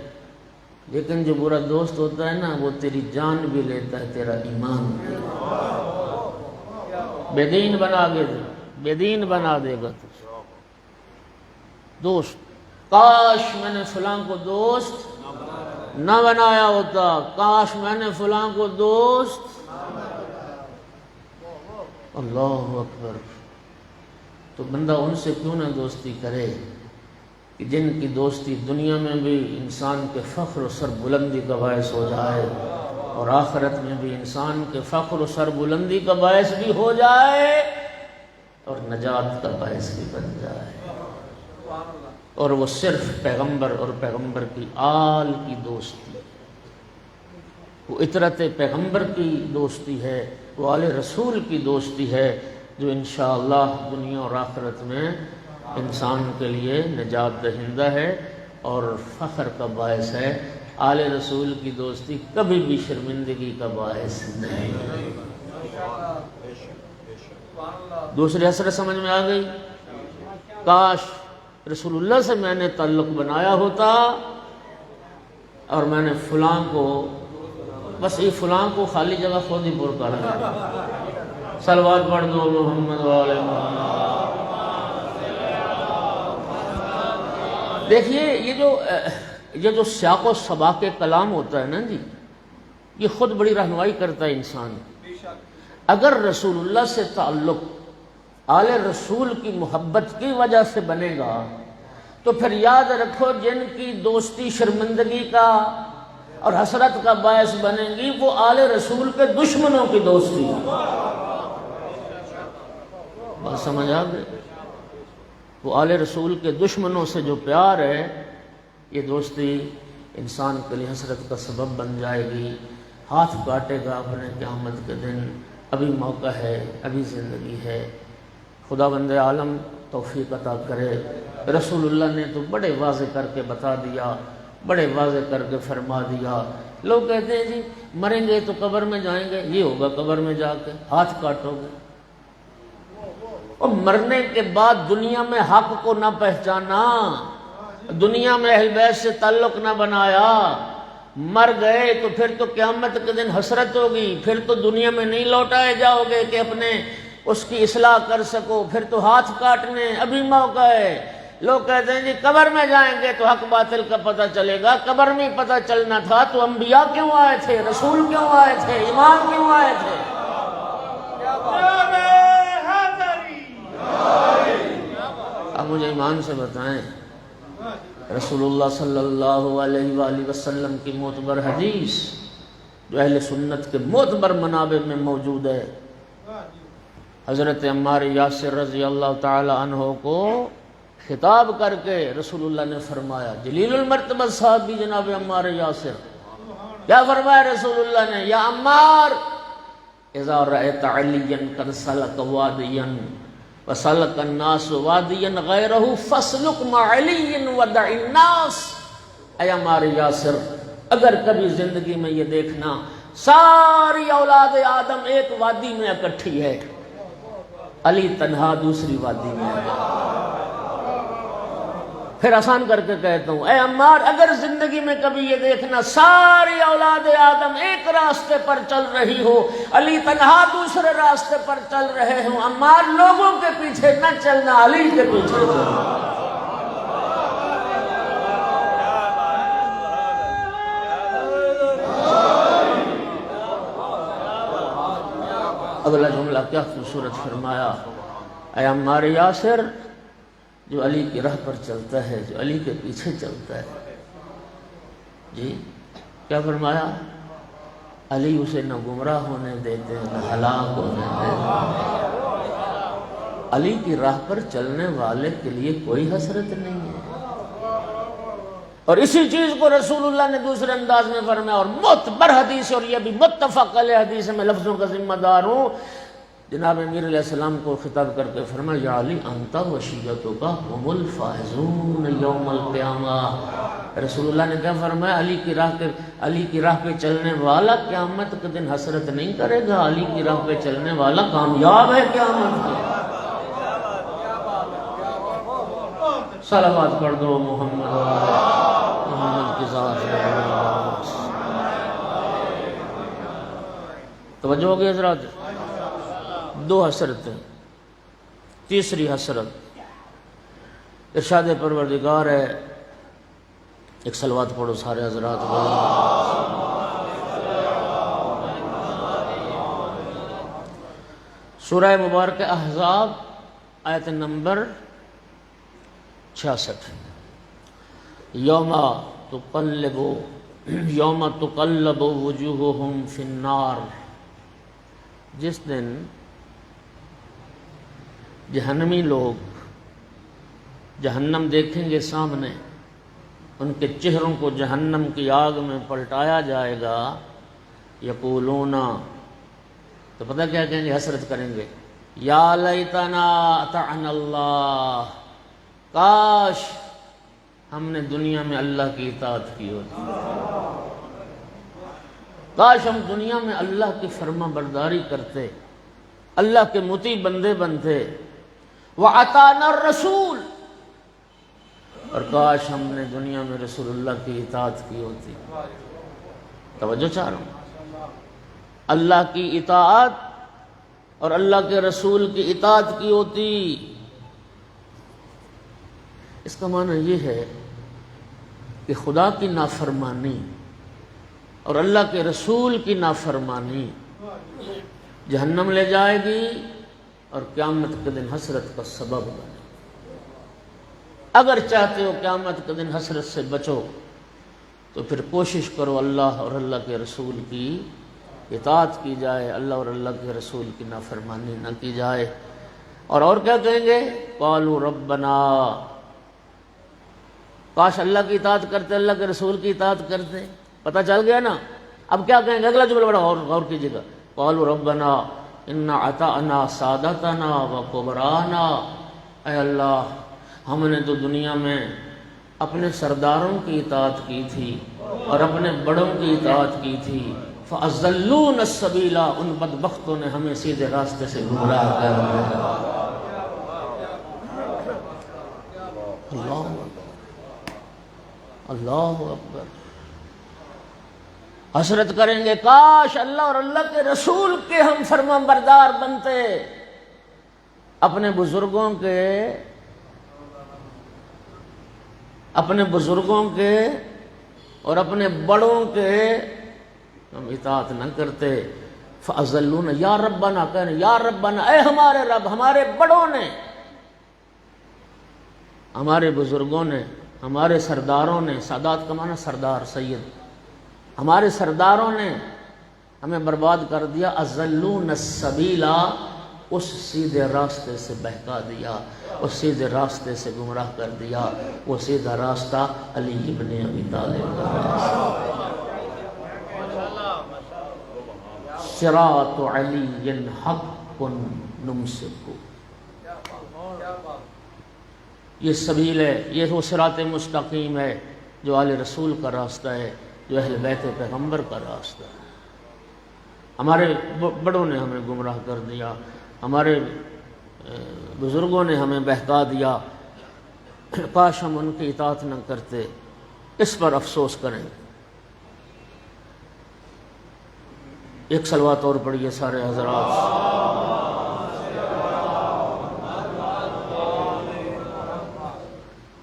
لیکن جو برا دوست ہوتا ہے نا وہ تیری جان بھی لیتا ہے، تیرا ایمان بھی، بے دین بنا دے گا دوست۔ کاش میں نے فلاں کو دوست نہ بنایا ہوتا، کاش میں نے فلاں کو دوست۔ اللہ اکبر. تو بندہ ان سے کیوں نہ دوستی کرے کہ جن کی دوستی دنیا میں بھی انسان کے فخر و سر بلندی کا باعث ہو جائے اور آخرت میں بھی انسان کے فخر و سر بلندی کا باعث بھی ہو جائے اور نجات کا باعث بھی بن جائے. اور وہ صرف پیغمبر اور پیغمبر کی آل کی دوستی، وہ اطرت پیغمبر کی دوستی ہے، وہ آل رسول کی دوستی ہے، جو انشاءاللہ دنیا اور آخرت میں انسان کے لیے نجات دہندہ ہے اور فخر کا باعث ہے. آل رسول کی دوستی کبھی بھی شرمندگی کا باعث نہیں. دوسری حسرت سمجھ میں آ گئی؟ کاش رسول اللہ سے میں نے تعلق بنایا ہوتا اور میں نے فلاں کو، بس یہ فلاں کو خالی جگہ خود ہی پر کر دیا. صلوات پڑھ دو محمد والے محمد. دیکھیے یہ جو سیاق و سباق کلام ہوتا ہے نا جی، یہ خود بڑی رہنمائی کرتا ہے انسان. اگر رسول اللہ سے تعلق آل رسول کی محبت کی وجہ سے بنے گا تو پھر یاد رکھو جن کی دوستی شرمندگی کا اور حسرت کا باعث بنے گی وہ آل رسول کے دشمنوں کی دوستی ہے. بات سمجھ آ گئی؟ وہ آل رسول کے دشمنوں سے جو پیار ہے، یہ دوستی انسان کے لیے حسرت کا سبب بن جائے گی. ہاتھ کاٹے گا اپنے قیامت کے دن. ابھی موقع ہے، ابھی زندگی ہے. خدا بند عالم توفیق عطا کرے. رسول اللہ نے تو بڑے واضح کر کے بتا دیا، بڑے واضح کر کے فرما دیا. لوگ کہتے ہیں جی مریں گے تو قبر میں جائیں گے، یہ ہوگا قبر میں جا کے ہاتھ کاٹو گے. اور مرنے کے بعد دنیا میں حق کو نہ پہچانا، دنیا میں اہل بیت سے تعلق نہ بنایا، مر گئے تو پھر تو قیامت کے دن حسرت ہوگی. پھر تو دنیا میں نہیں لوٹائے جاؤ گے کہ اپنے اس کی اصلاح کر سکو. پھر تو ہاتھ کاٹنے ابھی موقع ہے. لوگ کہتے ہیں جی قبر میں جائیں گے تو حق باطل کا پتہ چلے گا. قبر میں پتہ چلنا تھا تو انبیاء کیوں آئے تھے، رسول کیوں آئے تھے، امام کیوں آئے تھے؟ اب مجھے ایمان سے بتائیں، رسول اللہ صلی اللہ علیہ وآلہ وسلم کی معتبر حدیث جو اہل سنت کے معتبر منابع میں موجود ہے، حضرت عمار یاسر رضی اللہ تعالی عنہ کو خطاب کر کے رسول اللہ نے فرمایا، جلیل المرتبہ صحابی جناب عمار یاسر، کیا فرمایا رسول اللہ نے؟ یا عمار اذا رأیت علیا قد سلک وادیا وسلک الناس وادیا غیرہ فاسلک مع علی ودع الناس. اے عمار یاسر، اگر کبھی زندگی میں یہ دیکھنا ساری اولاد آدم ایک وادی میں اکٹھی ہے، علی تنہا دوسری وادی میں ہے. پھر آسان کر کے کہتا ہوں، اے عمار اگر زندگی میں کبھی یہ دیکھنا ساری اولاد آدم ایک راستے پر چل رہی ہو، علی تنہا دوسرے راستے پر چل رہے ہوں، عمار لوگوں کے پیچھے نہ چلنا، علی کے پیچھے چلنا. اگلا جملہ کیا خوبصورت فرمایا، اے عمار یاسر، جو علی کی راہ پر چلتا ہے، جو علی کے پیچھے چلتا ہے، جی کیا فرمایا؟ علی اسے نہ گمراہ ہونے دیتے نہ ہلاک ہونے دیتے. علی کی راہ پر چلنے والے کے لیے کوئی حسرت نہیں ہے. اور اسی چیز کو رسول اللہ نے دوسرے انداز میں فرمایا، اور معتبر حدیث، اور یہ بھی متفق علیہ حدیث، میں لفظوں کا ذمہ دار ہوں. جناب امیر علیہ السلام کو خطاب کر کے فرمایا، یا علی انت و شیعتک هم الفائزون یوم القیامہ. رسول اللہ نے کیا فرمایا؟ علی کی راہ پہ چلنے والا قیامت کے دن حسرت نہیں کرے گا، علی کی راہ پہ چلنے والا کامیاب ہے قیامت کے. صلوات پڑھ دو محمد کی ذات ہے. توجہ ہو گئی حضرات؟ دو حسرتیں. تیسری حسرت ارشاد پروردگار ہے. ایک صلوات پڑھو سارے حضرات. سورہ مبارک احزاب آیت نمبر 66۔ یوم تقلب وجوہہم فی النار، جس دن جہنمی لوگ جہنم دیکھیں گے سامنے، ان کے چہروں کو جہنم کی آگ میں پلٹایا جائے گا، یقولون، تو پتہ کیا کہیں گے؟ حسرت کریں گے، یا لیتنا اطعنا اللہ، کاش ہم نے دنیا میں اللہ کی اطاعت کی ہوتی، کاش ہم دنیا میں اللہ کی فرما برداری کرتے، اللہ کے مطیع بندے بنتے، وَأَطَعْنَا الرَّسُولَ، اور کاش ہم نے دنیا میں رسول اللہ کی اطاعت کی ہوتی۔ توجہ چاہ رہا ہوں، اللہ کی اطاعت اور اللہ کے رسول کی اطاعت کی ہوتی۔ اس کا معنی یہ ہے کہ خدا کی نافرمانی اور اللہ کے رسول کی نافرمانی جہنم لے جائے گی اور قیامت کے دن حسرت کا سبب بنے۔ اگر چاہتے ہو قیامت کے دن حسرت سے بچو تو پھر کوشش کرو اللہ اور اللہ کے رسول کی اطاعت کی جائے، اللہ اور اللہ کے رسول کی نافرمانی نہ کی جائے۔ اور کیا کہیں گے؟ قالوا ربنا، کاش اللہ کی اطاعت کرتے، اللہ کے رسول کی اطاعت کرتے۔ پتہ چل گیا نا؟ اب کیا کہیں گے؟ اگلا جملہ بڑا غور کیجیے گا، قالوا ربنا انا اطعنا سادتنا وکبرانا، اے اللہ ہم نے تو دنیا میں اپنے سرداروں کی اطاعت کی تھی اور اپنے بڑوں کی اطاعت کی تھی، فَأَضَلُّونَ السَّبِيلَ، ان بدبختوں نے ہمیں سیدھے راستے سے گمراہ کر دیا۔ اللہ اکبر، حسرت کریں گے، کاش اللہ اور اللہ کے رسول کے ہم فرما بردار بنتے، اپنے بزرگوں کے اور اپنے بڑوں کے ہم اطاعت نہ کرتے۔ فَأَضَلُّونَ، یا ربنا، کہنے یا ربنا، اے ہمارے رب، ہمارے بڑوں نے، ہمارے بزرگوں نے، ہمارے سرداروں نے، سادات کا معنی سردار، سید، ہمارے سرداروں نے ہمیں برباد کر دیا۔ اضلون السبیل، اس سیدھے راستے سے بہکا دیا، اس سیدھے راستے سے گمراہ کر دیا۔ وہ سیدھا راستہ علی ابن ابی طالب کا، صراط علی حق نمسک، یہ سبیل ہے، یہ وہ صراط مستقیم ہے جو آل رسول کا راستہ ہے، جو اہل بیت پیغمبر کا راستہ ہے۔ ہمارے بڑوں نے ہمیں گمراہ کر دیا، ہمارے بزرگوں نے ہمیں بہکا دیا، کاش ہم ان کی اطاعت نہ کرتے، اس پر افسوس کریں۔ ایک صلوات اور پڑھیے سارے حضرات۔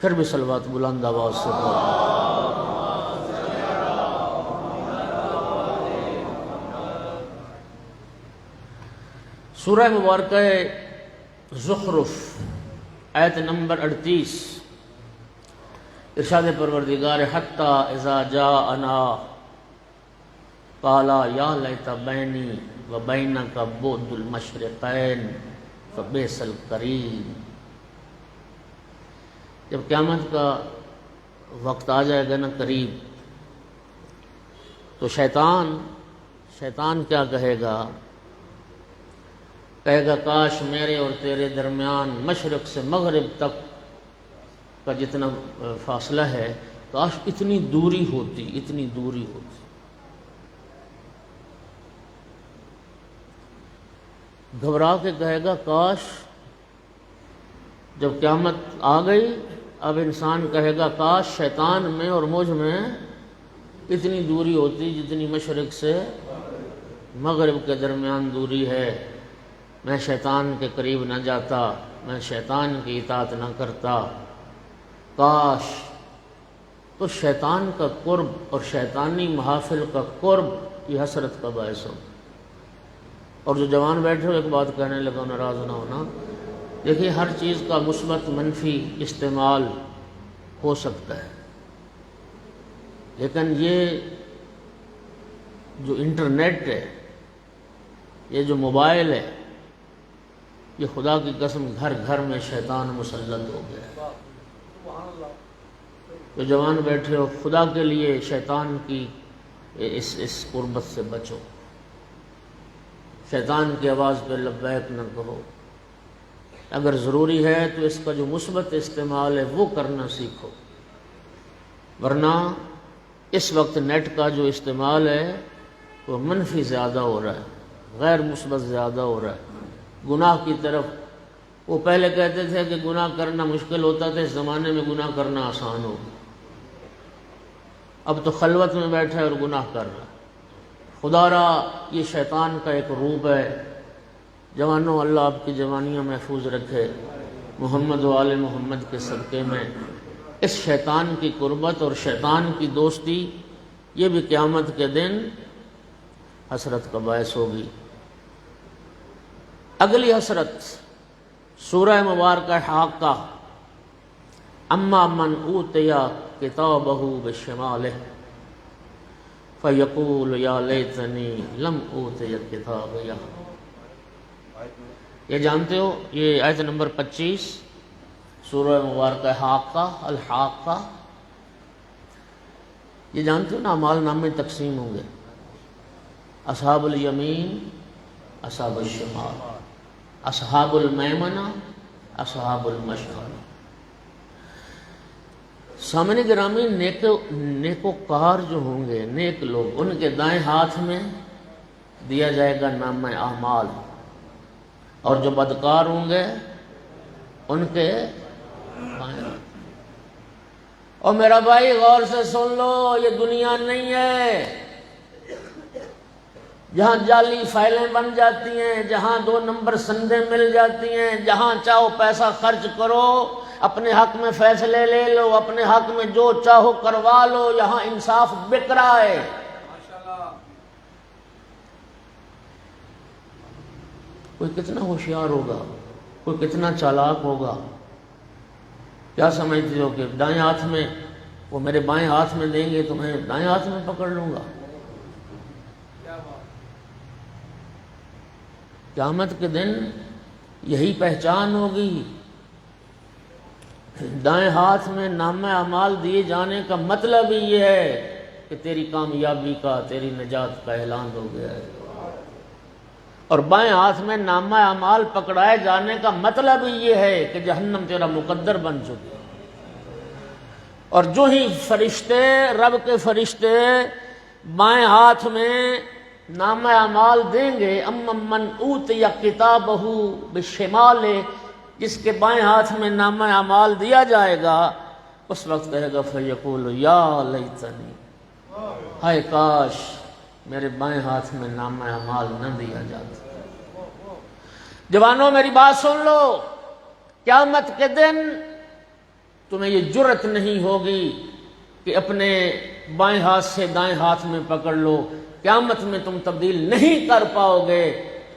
پھر بھی صلوات بلند آواز سے پڑھیں۔ سورہ مبارکہ زخرف آیت نمبر 38، ارشاد پروردگار، حتی اذا جاءنا قالا یا لیت بینی و بینک بعد المشرقین فبئس القرین، جب قیامت کا وقت آ جائے گا نا قریب، تو شیطان کیا کہے گا؟ کہے گا کاش میرے اور تیرے درمیان مشرق سے مغرب تک کا جتنا فاصلہ ہے، کاش اتنی دوری ہوتی، اتنی دوری ہوتی۔ گھبرا کے کہے گا کاش، جب قیامت آ گئی اب انسان کہے گا کاش شیطان میں اور مجھ میں اتنی دوری ہوتی جتنی مشرق سے مغرب کے درمیان دوری ہے، میں شیطان کے قریب نہ جاتا، میں شیطان کی اطاعت نہ کرتا، کاش۔ تو شیطان کا قرب اور شیطانی محافل کا قرب یہ حسرت کا باعث ہو۔ اور جو جوان بیٹھے ہو ایک بات کہنے لگا، ناراض نہ ہونا، دیکھیے ہر چیز کا مثبت منفی استعمال ہو سکتا ہے، لیکن یہ جو انٹرنیٹ ہے، یہ جو موبائل ہے، یہ خدا کی قسم گھر گھر میں شیطان مسلط ہو گیا ہے۔ جو جوان بیٹھے ہو خدا کے لیے شیطان کی اس قربت سے بچو، شیطان کی آواز پہ لبیک نہ کہو، اگر ضروری ہے تو اس کا جو مثبت استعمال ہے وہ کرنا سیکھو، ورنہ اس وقت نیٹ کا جو استعمال ہے وہ منفی زیادہ ہو رہا ہے، غیر مثبت زیادہ ہو رہا ہے، گناہ کی طرف۔ وہ پہلے کہتے تھے کہ گناہ کرنا مشکل ہوتا تھا، اس زمانے میں گناہ کرنا آسان ہو، اب تو خلوت میں بیٹھا ہے اور گناہ کر رہا ہے۔ خدا را یہ شیطان کا ایک روپ ہے۔ جوانوں، اللہ آپ کی جوانیاں محفوظ رکھے، محمد و آل محمد کے صدقے میں اس شیطان کی قربت اور شیطان کی دوستی، یہ بھی قیامت کے دن حسرت کا باعث ہوگی۔ اگلی حسرت سورہ مبارکہ حاقہ، اما من اوتی کتابہ بشمالہ فیقول یا لیتنی لم اوتی کتابیہ۔ یہ جانتے ہو، یہ آیت نمبر 25 سورہ مبارکہ حاقہ، الحاقہ۔ یہ جانتے ہو نا، اعمال نامے تقسیم ہوں گے، اصحاب الیمین، اصحاب الشمال، اصحاب المیمنہ، اصحاب المشأمہ۔ سامنے گرامی، نیکوکار جو ہوں گے، نیک لوگ، ان کے دائیں ہاتھ میں دیا جائے گا نامہ اعمال، اور جو بدکار ہوں گے ان کے بائیں ہاتھ۔ اور میرا بھائی غور سے سن لو، یہ دنیا نہیں ہے جہاں جعلی فائلیں بن جاتی ہیں، جہاں 2 نمبر سندیں مل جاتی ہیں، جہاں چاہو پیسہ خرچ کرو، اپنے حق میں فیصلے لے لو، اپنے حق میں جو چاہو کروا لو۔ یہاں انصاف بک رہا ہے۔ کوئی کتنا ہوشیار ہوگا، کوئی کتنا چالاک ہوگا، کیا سمجھتے ہو کہ دائیں ہاتھ میں، وہ میرے بائیں ہاتھ میں دیں گے تو میں دائیں ہاتھ میں پکڑ لوں گا؟ قیامت کے دن یہی پہچان ہوگی۔ دائیں ہاتھ میں نامہ اعمال دیے جانے کا مطلب ہی یہ ہے کہ تیری کامیابی کا، تیری نجات کا اعلان ہو گیا ہے، اور بائیں ہاتھ میں نامہ اعمال پکڑائے جانے کا مطلب ہی یہ ہے کہ جہنم تیرا مقدر بن چکی۔ اور جو ہی فرشتے، رب کے فرشتے بائیں ہاتھ میں نامہ اعمال دیں گے، امم من اوتی کتابہ بشمالہ، جس کے بائیں ہاتھ میں نامہ اعمال دیا جائے گا، اس وقت کہے گا فیقول یا لیتنی، ہائے کاش میرے بائیں ہاتھ میں نامہ اعمال نہ دیا جاتا۔ جوانوں میری بات سن لو، قیامت کے دن تمہیں یہ جرت نہیں ہوگی کہ اپنے بائیں ہاتھ سے دائیں ہاتھ میں پکڑ لو، قیامت میں تم تبدیل نہیں کر پاؤ گے،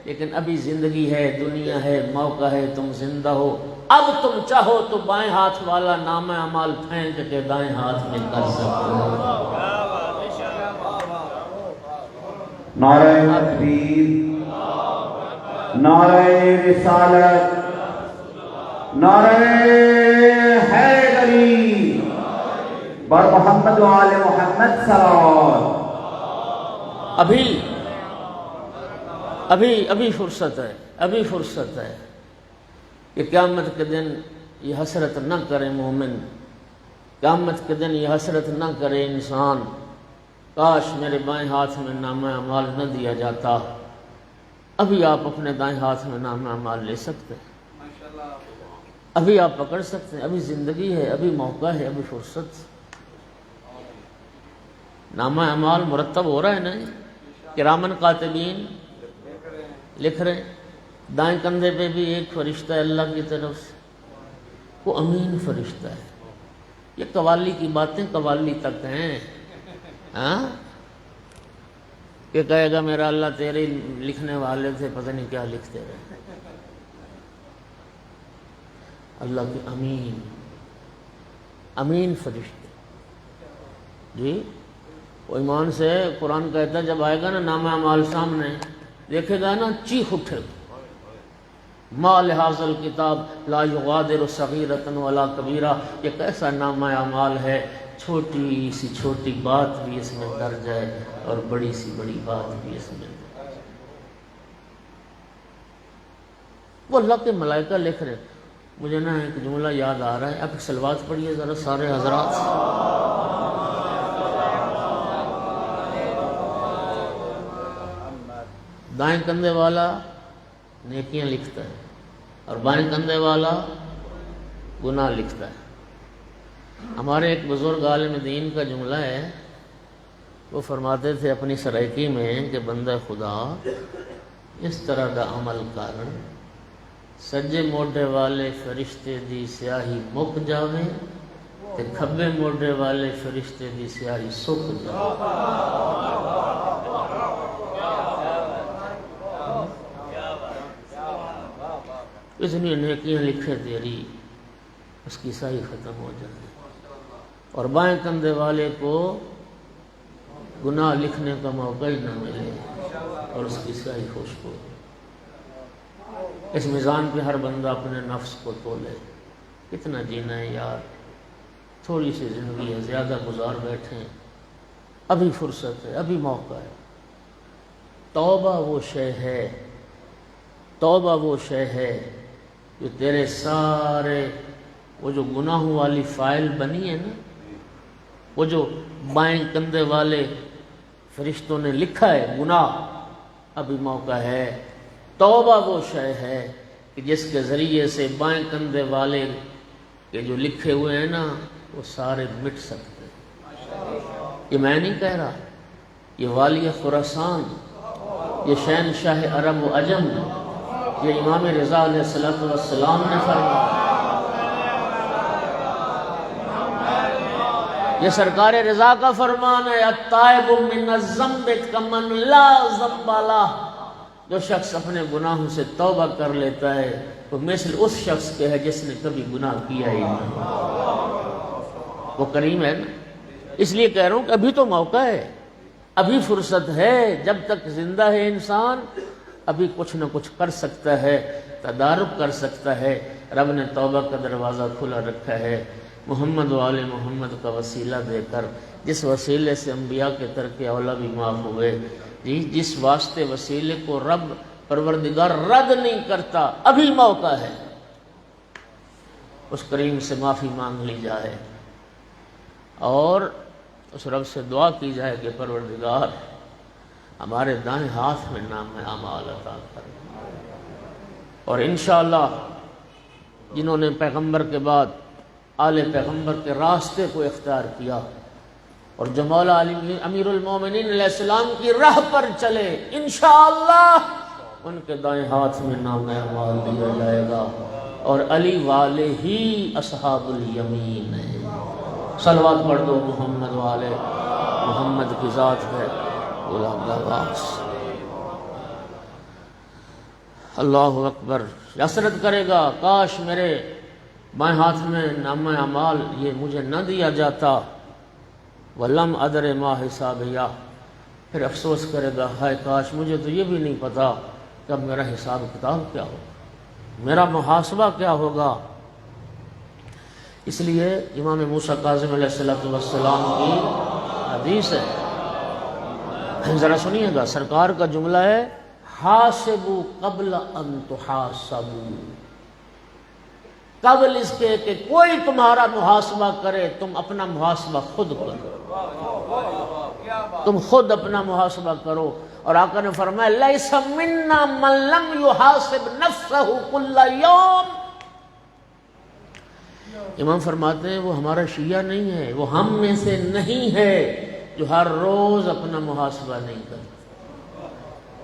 لیکن ابھی زندگی ہے، دنیا ہے، موقع ہے، تم زندہ ہو، اب تم چاہو تو بائیں ہاتھ والا نامہ اعمال پھینک کے دائیں ہاتھ میں کر سکتے ہو۔ نعرہ تکبیر، نعرہ رسالت، نعرہ حیدری، بر محمد و آل محمد صلوات۔ ابھی فرصت ہے، ابھی فرصت ہے کہ قیامت کے دن یہ حسرت نہ کرے مومن، قیامت کے دن یہ حسرت نہ کرے انسان، کاش میرے بائیں ہاتھ میں نامہ اعمال نہ دیا جاتا۔ ابھی آپ اپنے دائیں ہاتھ میں نامہ اعمال لے سکتے ہیں، ابھی آپ پکڑ سکتے ہیں، ابھی زندگی ہے، ابھی موقع ہے، ابھی فرصت۔ نامہ اعمال مرتب ہو رہا ہے نا، کرامن کاتبین لکھ رہے ہیں، دائیں کندھے پہ بھی ایک فرشتہ ہے اللہ کی طرف سے، وہ امین فرشتہ ہے۔ یہ قوالی کی باتیں قوالی تک ہیں، ہاں کہ کہے گا میرا اللہ تیرے لکھنے والے تھے، پتہ نہیں کیا لکھتے رہے۔ اللہ کے امین، امین فرشتے جی، وہ ایمان سے قرآن کہتا ہے جب آئے گا نا نامہ اعمال سامنے دیکھے گا نا چیخ اٹھے گا، ما لہذا الکتاب لا یغادر صغیرۃ ولا کبیرہ، یہ کیسا نامہ اعمال ہے، چھوٹی سی چھوٹی بات بھی اس میں درج ہے اور بڑی سی بڑی بات بھی اس میں درج ہے۔ وہ اللہ کے ملائکہ لکھ رہے۔ مجھے نا ایک جملہ یاد آ رہا ہے، آپ صلوات پڑھیے ذرا سارے حضرات۔ دائیں کندھے والا نیکیاں لکھتا ہے اور بائیں کندھے والا گناہ لکھتا ہے۔ ہمارے ایک بزرگ عالم دین کا جملہ ہے، وہ فرماتے تھے اپنی سرائکی میں کہ بندہ خدا اس طرح دا عمل کر سجے موڈے والے فرشتے دی سیاہی مک جاوے تے کھبے موڈے والے فرشتے دی سیاہی سک جاوے۔ اتنی نیکیاں لکھے تیری، اس کی سیاہی ختم ہو جائے، اور بائیں کندھے والے کو گناہ لکھنے کا موقع ہی نہ ملے اور اس کی سیاہی خشک ہو۔ اس میزان پہ ہر بندہ اپنے نفس کو تولے، کتنا جینا ہے یار، تھوڑی سی زندگی ہے، زیادہ گزار بیٹھے ہیں، ابھی فرصت ہے، ابھی موقع ہے۔ توبہ وہ شے ہے، توبہ وہ شے ہے جو تیرے سارے وہ جو گناہوں والی فائل بنی ہے نا، وہ جو بائیں کندھے والے فرشتوں نے لکھا ہے گناہ، ابھی موقع ہے۔ توبہ وہ شے ہے کہ جس کے ذریعے سے بائیں کندھے والے کے جو لکھے ہوئے ہیں نا وہ سارے مٹ سکتے ہیں۔ یہ میں نہیں کہہ رہا، یہ والی خراسان، یہ شہنشاہ عرب و عجم، یہ امام رضا علیہ السلام نے فرمایا، یہ سرکار رضا کا فرمان ہے، التائب من الذنب کمن لا ذنب لہ، جو شخص اپنے گناہوں سے توبہ کر لیتا ہے وہ مثل اس شخص کے ہے جس نے کبھی گناہ کیا ہی نہیں۔ وہ کریم ہے نا، اس لیے کہہ رہا ہوں کہ ابھی تو موقع ہے، ابھی فرصت ہے، جب تک زندہ ہے انسان ابھی کچھ نہ کچھ کر سکتا ہے، تدارک کر سکتا ہے۔ رب نے توبہ کا دروازہ کھلا رکھا ہے، محمد و آل محمد کا وسیلہ دے کر، جس وسیلے سے انبیاء کے ترک اولا بھی معاف ہوئے، جس واسطے وسیلے کو رب پروردگار رد نہیں کرتا، ابھی موقع ہے، اس کریم سے معافی مانگ لی جائے اور اس رب سے دعا کی جائے کہ پروردگار ہمارے دائیں ہاتھ میں نام اعمال عطا کر، اور انشاءاللہ جنہوں نے پیغمبر کے بعد آل پیغمبر کے راستے کو اختیار کیا اور جو مولا علی امیر المومنین علیہ السلام کی راہ پر چلے، انشاءاللہ ان کے دائیں ہاتھ میں نام اعمال دیا جائے گا، اور علی والے ہی اصحاب الیمین ہیں۔ صلوات پڑھ دو محمد والے محمد کی ذات ہے غلام عباس۔ اللہ اکبر، حسرت کرے گا کاش میرے بائیں ہاتھ میں نامہ اعمال یہ مجھے نہ دیا جاتا، وَلَمْ أَدْرِ مَا حِسَابِيَا، پھر افسوس کرے گا ہائے کاش مجھے تو یہ بھی نہیں پتا کہ اب میرا حساب کتاب کیا ہوگا، میرا محاسبہ کیا ہوگا۔ اس لیے امام موسیٰ کاظم علیہ السلام کی حدیث ہے، ذرا سنیے گا، سرکار کا جملہ ہے حاسبوا قبل ان تحاسبوا، قبل اس کے کہ کوئی تمہارا محاسبہ کرے تم اپنا محاسبہ خود کرو، تم خود اپنا محاسبہ کرو۔ اور آقا نے فرمایا لیس منا من لم یحاسب نفسہ کل یوم، امام فرماتے ہیں وہ ہمارا شیعہ نہیں ہے، وہ ہم میں سے نہیں ہے جو ہر روز اپنا محاسبہ نہیں کرتا۔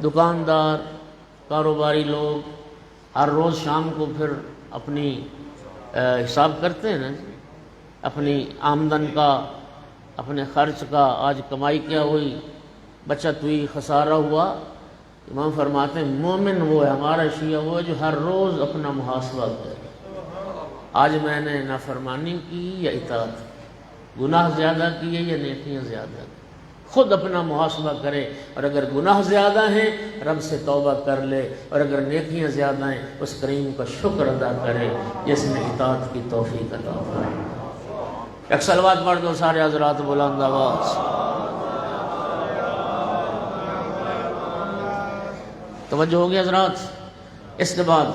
دکاندار، کاروباری لوگ ہر روز شام کو پھر اپنی حساب کرتے ہیں نا، اپنی آمدن کا، اپنے خرچ کا، آج کمائی کیا ہوئی، بچت ہوئی، خسارہ ہوا، امام فرماتے ہیں مومن وہ ہے، ہمارا شیعہ وہ ہے جو ہر روز اپنا محاسبہ کرے، آج میں نے نافرمانی کی یا اطاعت، گناہ زیادہ کیے یا نیکیاں زیادہ کی، خود اپنا محاسبہ کرے، اور اگر گناہ زیادہ ہیں رب سے توبہ کر لے، اور اگر نیکیاں زیادہ ہیں اس کریم کا شکر ادا کرے جس نے اطاعت کی توفیق عطا فرمائے۔ ایک صلوات پڑھ دو سارے حضرات بلند آواز۔ توجہ ہوگی حضرات۔ اس کے بعد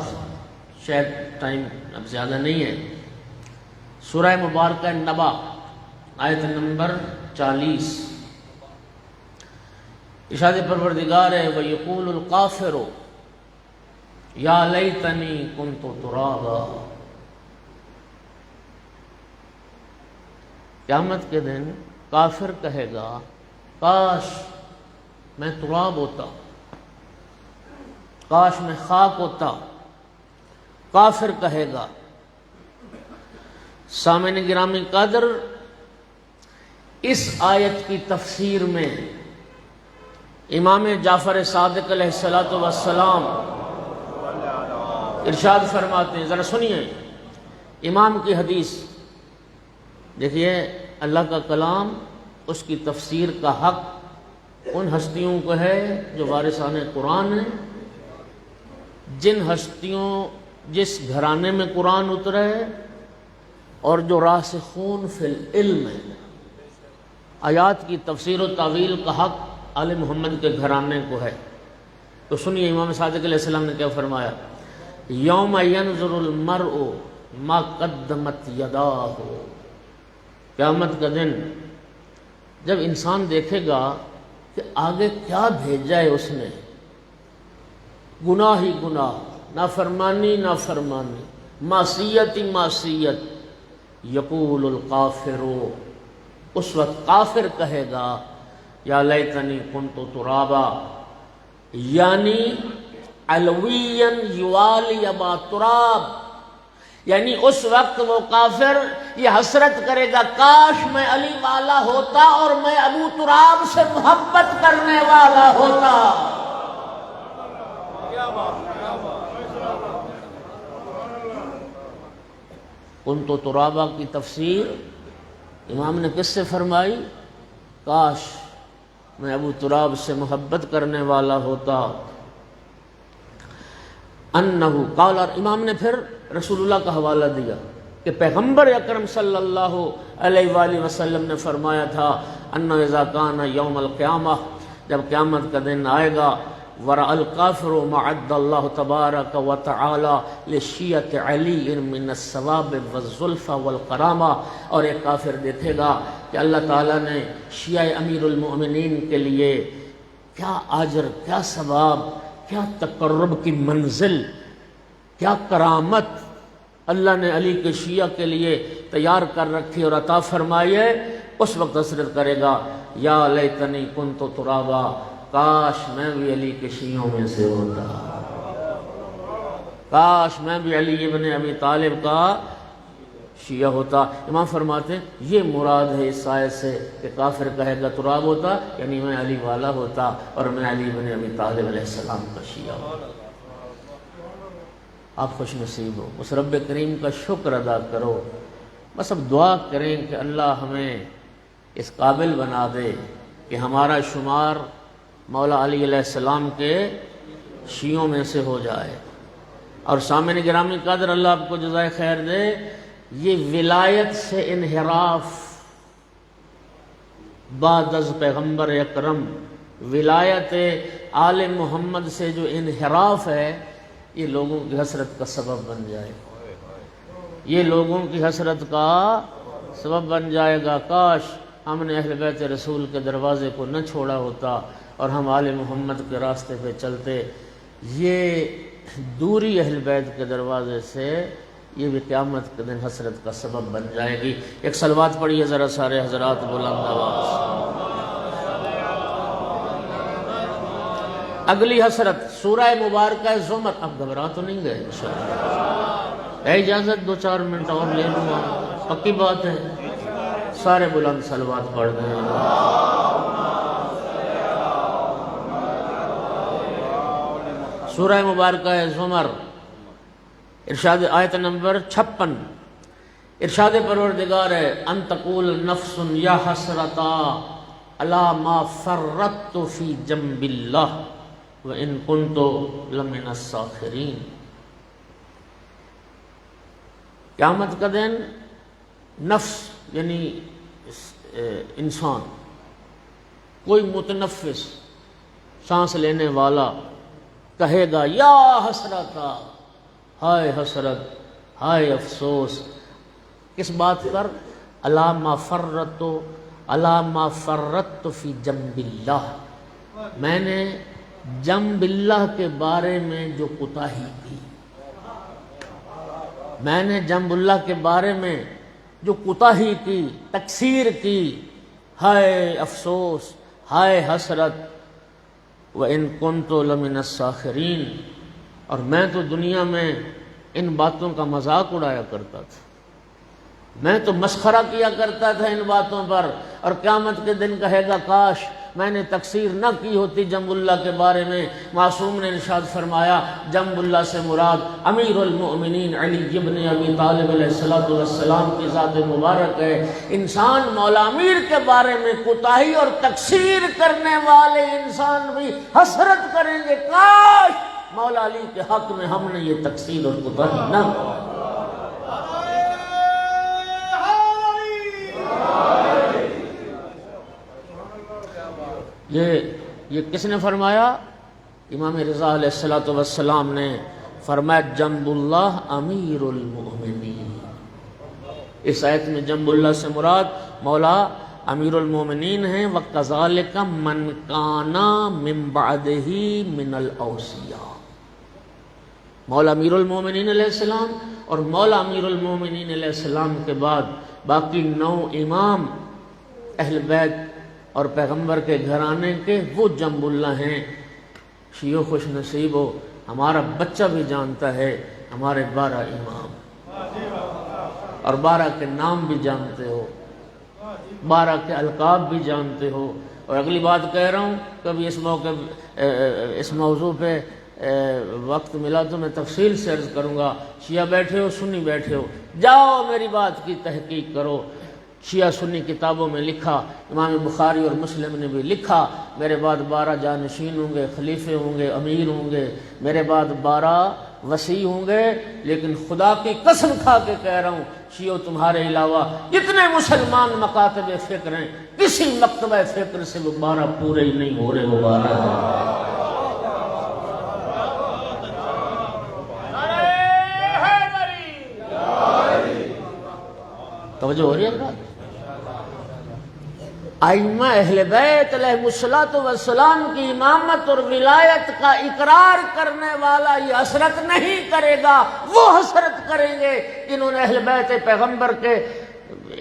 شاید ٹائم اب زیادہ نہیں ہے، سورہ مبارکہ نبا آیت نمبر 40، ارشاد پروردگار ہے وَيَقُولُ الْقَافِرُ يَا لَيْتَنِي كُنْتُ تُرَابًا۔ قیامت کے دن کافر کہے گا کاش میں تراب ہوتا، کاش میں خاک ہوتا، کافر کہے گا۔ سامعین گرامی قدر، اس آیت کی تفسیر میں امام جعفر صادق علیہ السلام ارشاد فرماتے ہیں، ذرا سنیے امام کی حدیث، دیکھیے اللہ کا کلام، اس کی تفسیر کا حق ان ہستیوں کو ہے جو وارثان قرآن ہیں، جن ہستیوں جس گھرانے میں قرآن اترا ہے اور جو راسخون فی العلم ہے۔ آیات کی تفسیر و تعویل کا حق آل محمد کے گھرانے کو ہے۔ تو سنیے امام صادق علیہ السلام نے کیا فرمایا، یوم ینظر المرء ما قدمت یداہ، قیامت کا دن جب انسان دیکھے گا کہ آگے کیا بھیجا ہے اس نے، گناہ ہی گناہ، نافرمانی نافرمانی، معصیت ہی معصیت، یقول القافر، اس وقت کافر کہے گا یا لیتنی کنت ترابا، یعنی علویا یوالی ابا تراب، یعنی اس وقت وہ کافر یہ حسرت کرے گا کاش میں علی والا ہوتا اور میں ابو تراب سے محبت کرنے والا ہوتا۔ کنت ترابا کی تفسیر امام نے کس سے فرمائی، کاش میں ابو تراب سے محبت کرنے والا ہوتا۔ انہو قال، اور امام نے پھر رسول اللہ کا حوالہ دیا کہ پیغمبر اکرم صلی اللہ علیہ وآلہ وسلم نے فرمایا تھا، انہ اذا کان یوم القیامہ، جب قیامت کا دن آئے گا، ورأى الکافر ما عد اللہ تبارک و تعالی لشیعۃ علی من الثواب والزلفى والکرامہ، اور ایک کافر دیکھے گا کہ اللہ تعالیٰ نے شیعہ امیر المؤمنین کے لیے کیا اجر، کیا ثواب، کیا تقرب کی منزل، کیا کرامت اللہ نے علی کے شیعہ کے لیے تیار کر رکھی اور عطا فرمائی ہے۔ اس وقت حسرت کرے گا یا لیتنی کنت ترابا، کاش میں بھی علی کے شیعوں میں سے ہوتا، کاش میں بھی علی ابن ابی طالب کا شیعہ ہوتا۔ امام فرماتے ہیں یہ مراد ہے اس آیت سے کہ کافر کہے گا تراب ہوتا، یعنی میں علی والا ہوتا اور میں علی ابن ابی طالب علیہ السلام کا شیعہ ہوتا۔ آپ خوش نصیب ہو، اس رب کریم کا شکر ادا کرو، بس اب دعا کریں کہ اللہ ہمیں اس قابل بنا دے کہ ہمارا شمار مولا علی علیہ السلام کے شیعوں میں سے ہو جائے۔ اور سامعین گرامی قدر، اللہ آپ کو جزائے خیر دے، یہ ولایت سے انحراف بعد از پیغمبر اکرم، ولایت آل محمد سے جو انحراف ہے، یہ لوگوں کی حسرت کا سبب بن جائے گا، یہ لوگوں کی حسرت کا سبب بن جائے گا۔ کاش ہم نے اہل بیت رسول کے دروازے کو نہ چھوڑا ہوتا اور ہم آل محمد کے راستے پہ چلتے۔ یہ دوری اہل بیت کے دروازے سے یہ بھی قیامت کے دن حسرت کا سبب بن جائے گی۔ ایک صلوات پڑھیے ذرا سارے حضرات بلند آواز۔ اگلی حسرت سورہ مبارکہ زمر، اب گھبرا تو نہیں گئے انشاءاللہ؟ اے اجازت 2-4 منٹ اور لے لوں، پکی بات ہے، سارے بلند صلوات پڑھ دیں۔ سورہ مبارکہ زمر ارشاد آیت نمبر 56 ارشاد پروردگار ہے ان تقول نفس یا حسرتا علی ما فرطت فی جنب اللہ وان کنت لمن الساخرین۔ قیامت کا دن نفس یعنی انسان، کوئی متنفس سانس لینے والا کہے گا یا حسرتا، ہائے حسرت، ہائے افسوس، کس بات پر؟ الا ما فرطت فی جنب اللہ، میں نے جنب اللہ کے بارے میں جو کوتاہی کی، میں نے جنب اللہ کے بارے میں جو کوتاہی کی، تقصیر کی، ہائے افسوس، ہائے حسرت، وَإِن كُنتُ لَمِنَ السَّاخِرِينَ، اور میں تو دنیا میں ان باتوں کا مذاق اڑایا کرتا تھا، میں تو مسخرہ کیا کرتا تھا ان باتوں پر، اور قیامت کے دن کہے گا کاش میں نے تقصیر نہ کی ہوتی جنب اللہ کے بارے میں۔ معصوم نے ارشاد فرمایا جنب اللہ سے مراد امیر المؤمنین علی ابن ابی طالب علیہ السلام کی ذات مبارک ہے۔ انسان مولا امیر کے بارے میں کوتاہی اور تقصیر کرنے والے انسان بھی حسرت کریں گے، کاش مولا علی کے حق میں ہم نے یہ تقصیر اور کوتاہی نہ کی۔ یہ کس نے فرمایا؟ امام رضا علیہ السلام نے فرمایا جنب اللہ امیر المؤمنین۔ اس آیت میں جنب اللہ سے مراد مولا امیر المؤمنین ہیں، وَكَذَلِكَ مَنْ كَانَ مِنْ بَعْدِهِ مِنَ الْأَوْصِيَاءِ، مولا امیر المؤمنین علیہ السلام اور مولا امیر المؤمنین علیہ السلام کے بعد باقی 9 امام اہل بیت اور پیغمبر کے گھرانے کے وہ جنب اللہ ہیں۔ شیعو خوش نصیب ہو، ہمارا بچہ بھی جانتا ہے ہمارے 12 امام، اور 12 کے نام بھی جانتے ہو، 12 کے القاب بھی جانتے ہو۔ اور اگلی بات کہہ رہا ہوں، کبھی اس موضوع پہ وقت ملا تو میں تفصیل سے عرض کروں گا۔ شیعہ بیٹھے ہو، سنی بیٹھے ہو، جاؤ میری بات کی تحقیق کرو۔ شیعہ سنی کتابوں میں لکھا، امام بخاری اور مسلم نے بھی لکھا، میرے بعد 12 جانشین ہوں گے، خلیفے ہوں گے، امیر ہوں گے، میرے بعد 12 وسیع ہوں گے، لیکن خدا کی قسم کھا کے کہہ رہا ہوں شیعو تمہارے علاوہ جتنے مسلمان مکاتب فکر ہیں، کسی مکتبہ فکر سے وہ 12 پورے ہی نہیں ہو رہے، وہ 12 ہیں۔ توجہ ہو رہی ہے برادر؟ ائمہ اہل بیت علیہ السلام کی امامت اور ولایت کا اقرار کرنے والا یہ حسرت نہیں کرے گا، وہ حسرت کریں گے انہوں نے اہل بیت پیغمبر کے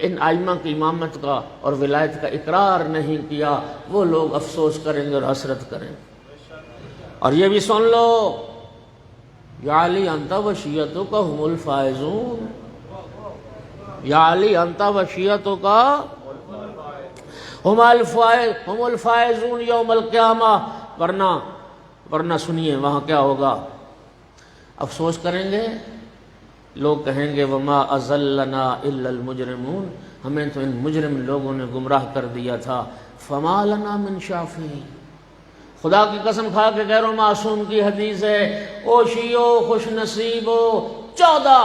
ان ائمہ کی امامت کا اور ولایت کا اقرار نہیں کیا، وہ لوگ افسوس کریں گے اور حسرت کریں گے۔ اور یہ بھی سن لو یا علی انت و شیعتک هم الفائزون، یا علی انت و شیعتک ہم الفائزون یوم القیامہ، ورنہ سنیے وہاں کیا ہوگا، افسوس کریں گے لوگ، کہیں گے وما اضلنا الا المجرمون، ہمیں تو ان مجرم لوگوں نے گمراہ کر دیا تھا، فما لنا من شافعین۔ خدا کی قسم کھا کے کہہ رہا ہوں، معصوم کی حدیث ہے، او شیعو خوش نصیب ہو، 14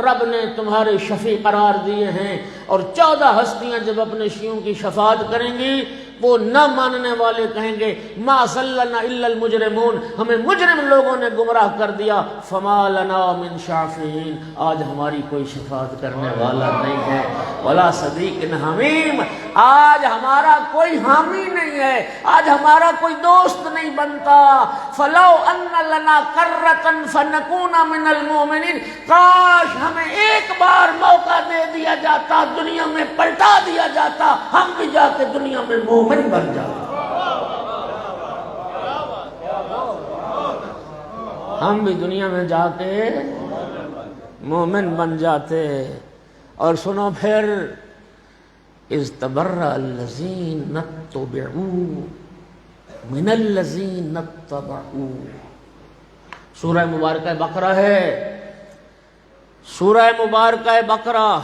رب نے تمہارے شفیع قرار دیے ہیں، اور 14 ہستیاں جب اپنے شیعوں کی شفاعت کریں گی، وہ نہ ماننے والے کہیں گے ما ضلنا الا المجرمون، ہمیں مجرم لوگوں نے گمراہ کر دیا، فما لنا من شافعین، آج ہماری کوئی شفاعت کرنے والا نہیں ہے، ولا صدیق حمیم، آج ہمارا کوئی حامی نہیں ہے، آج ہمارا کوئی دوست نہیں بنتا۔ فلو ان لنا کرۃ فنکون من المؤمنین، کاش ہمیں ایک بار موقع دے دیا جاتا، دنیا میں پلٹا دیا جاتا، ہم بھی جا کے دنیا میں مومن بن جاتے، ہم بھی دنیا میں جا کے مومن بن جاتے۔ اور سنو پھر، اذ تبرأ الذین اتبعوا من الذین اتبعوا، سورہ مبارکہ بقرہ ہے، سورہ مبارکہ بقرہ۔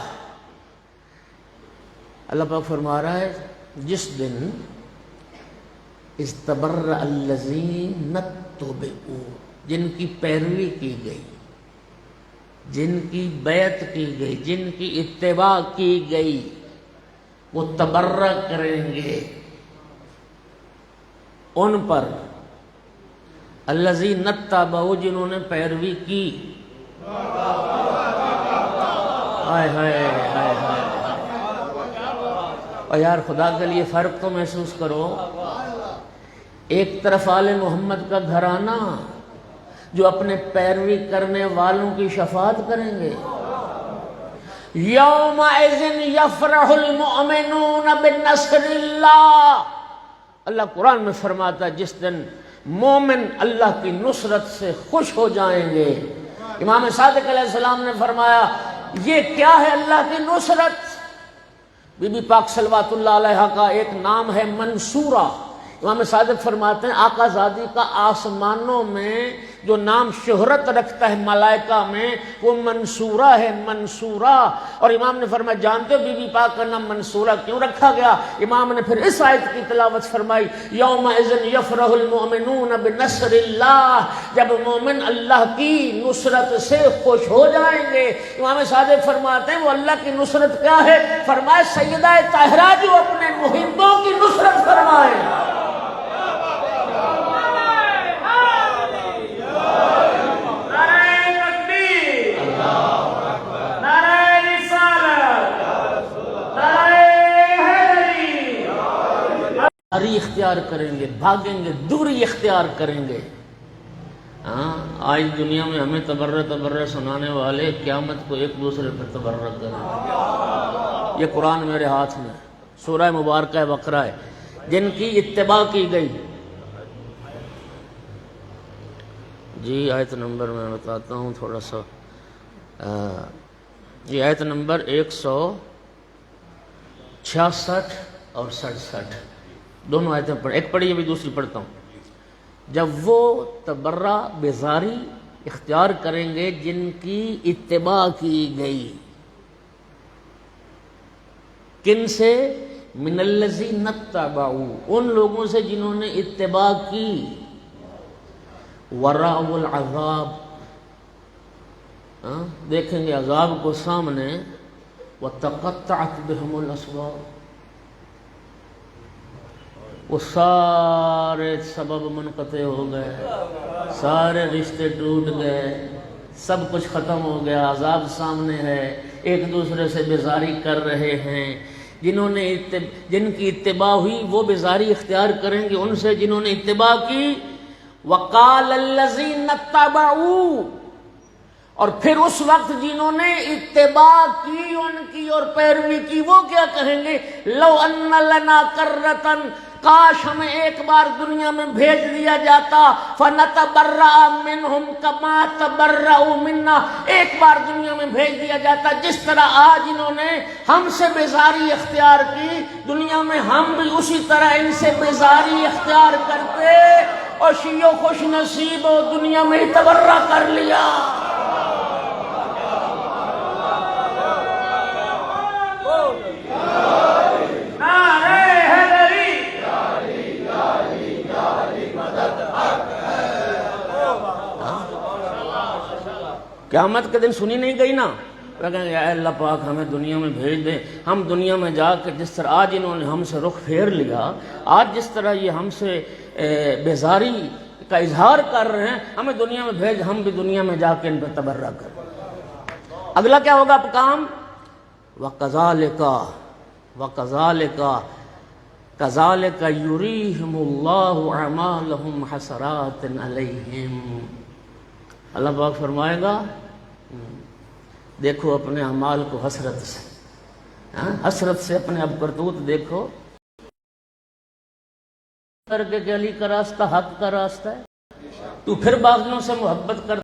اللہ پاک فرما رہا ہے جس دن استبرأ الذین اتبعوا، جن کی پیروی کی گئی، جن کی بیعت کی گئی، جن کی اتباع کی گئی، وہ تبرہ کریں گے ان پر، الذین اتبعوا، جنہوں نے پیروی کی۔ ہائے ہائے ہائے ہائے، اور یار خدا کے لیے فرق تو محسوس کرو۔ ایک طرف آل محمد کا گھرانہ جو اپنے پیروی کرنے والوں کی شفاعت کریں گے، یومئذ یفرح المؤمنون بنصر اللہ، اللہ قرآن میں فرماتا ہے جس دن مومن اللہ کی نصرت سے خوش ہو جائیں گے۔ امام صادق علیہ السلام نے فرمایا یہ کیا ہے اللہ کی نصرت؟ بی بی پاک صلوات اللہ علیہ کا ایک نام ہے منصورہ۔ امام صادق فرماتے ہیں آقا زادی کا آسمانوں میں جو نام شہرت رکھتا ہے ملائکہ میں وہ منصورہ ہے، منصورہ۔ اور امام نے فرمایا جانتے ہو بی بی پاک کا نام منصورہ کیوں رکھا گیا؟ امام نے پھر اس آیت کی تلاوت فرمائی یومئذ یفرح المؤمنون بنصر اللہ، جب مومن اللہ کی نصرت سے خوش ہو جائیں گے۔ امام صادق فرماتے ہیں وہ اللہ کی نصرت کیا ہے؟ فرمایا سیدہ طاہرہ جو اپنے محبوں کی نصرت فرمائے۔ دوری اختیار کریں گے، بھاگیں گے، دوری اختیار کریں گے۔ ہاں آج دنیا میں ہمیں تبرہ سنانے والے قیامت کو ایک دوسرے پر تبرہ کریں گے۔ یہ قرآن میرے ہاتھ میں سورہ مبارکہ بقرہ ہے، جن کی اتباع کی گئی۔ جی آیت نمبر میں بتاتا ہوں تھوڑا سا، یہ آیت نمبر 166 اور 67 دونوں آیتیں پڑھ، ایک پڑھی ابھی دوسری پڑھتا ہوں۔ جب وہ تبرہ بیزاری اختیار کریں گے جن کی اتباع کی گئی، کن سے؟ من الذین اتبعوا، ان لوگوں سے جنہوں نے اتباع کی، ورأوا العذاب، دیکھیں گے عذاب کو سامنے، وتقطعت بهم الاسباب، وہ سارے سبب منقطع ہو گئے، سارے رشتے ٹوٹ گئے، سب کچھ ختم ہو گیا، عذاب سامنے ہے، ایک دوسرے سے بیزاری کر رہے ہیں۔ جن کی اتباع ہوئی وہ بیزاری اختیار کریں گے ان سے جنہوں نے اتباع کی۔ وقال الذین اتبعوا، اور پھر اس وقت جنہوں نے اتباع کی ان کی اور پیروی کی وہ کیا کہیں گے؟ لو ان لنا کرۃ، کاش ہمیں ایک بار دنیا میں بھیج دیا جاتا، فنتبرأ منہم کما تبرؤوا منا، ایک بار دنیا میں بھیج دیا جاتا جس طرح آج انہوں نے ہم سے بیزاری اختیار کی، دنیا میں ہم بھی اسی طرح ان سے بیزاری اختیار کرتے، اور شیعو خوش نصیب ہو دنیا میں تبرہ کر لیا۔ قیامت کے دن سنی نہیں گئی نا، کہیں گے اے اللہ پاک ہمیں دنیا میں بھیج دے، ہم دنیا میں جا کے جس طرح آج انہوں نے ہم سے رخ پھیر لیا، آج جس طرح یہ ہم سے بیزاری کا اظہار کر رہے ہیں، ہمیں دنیا میں بھیج، ہم بھی دنیا میں جا کے ان پہ تبرہ کریں۔ اگلا کیا ہوگا اب کام؟ کذالک یریہم اللہ اعمالہم حسرات علیہم، اللہ پاک فرمائے گا دیکھو اپنے اعمال کو حسرت سے، حسرت سے اپنے اب کرتوت دیکھو، کر کے کہ علی کا راستہ حق کا راستہ ہے، تو پھر باغیوں سے محبت کر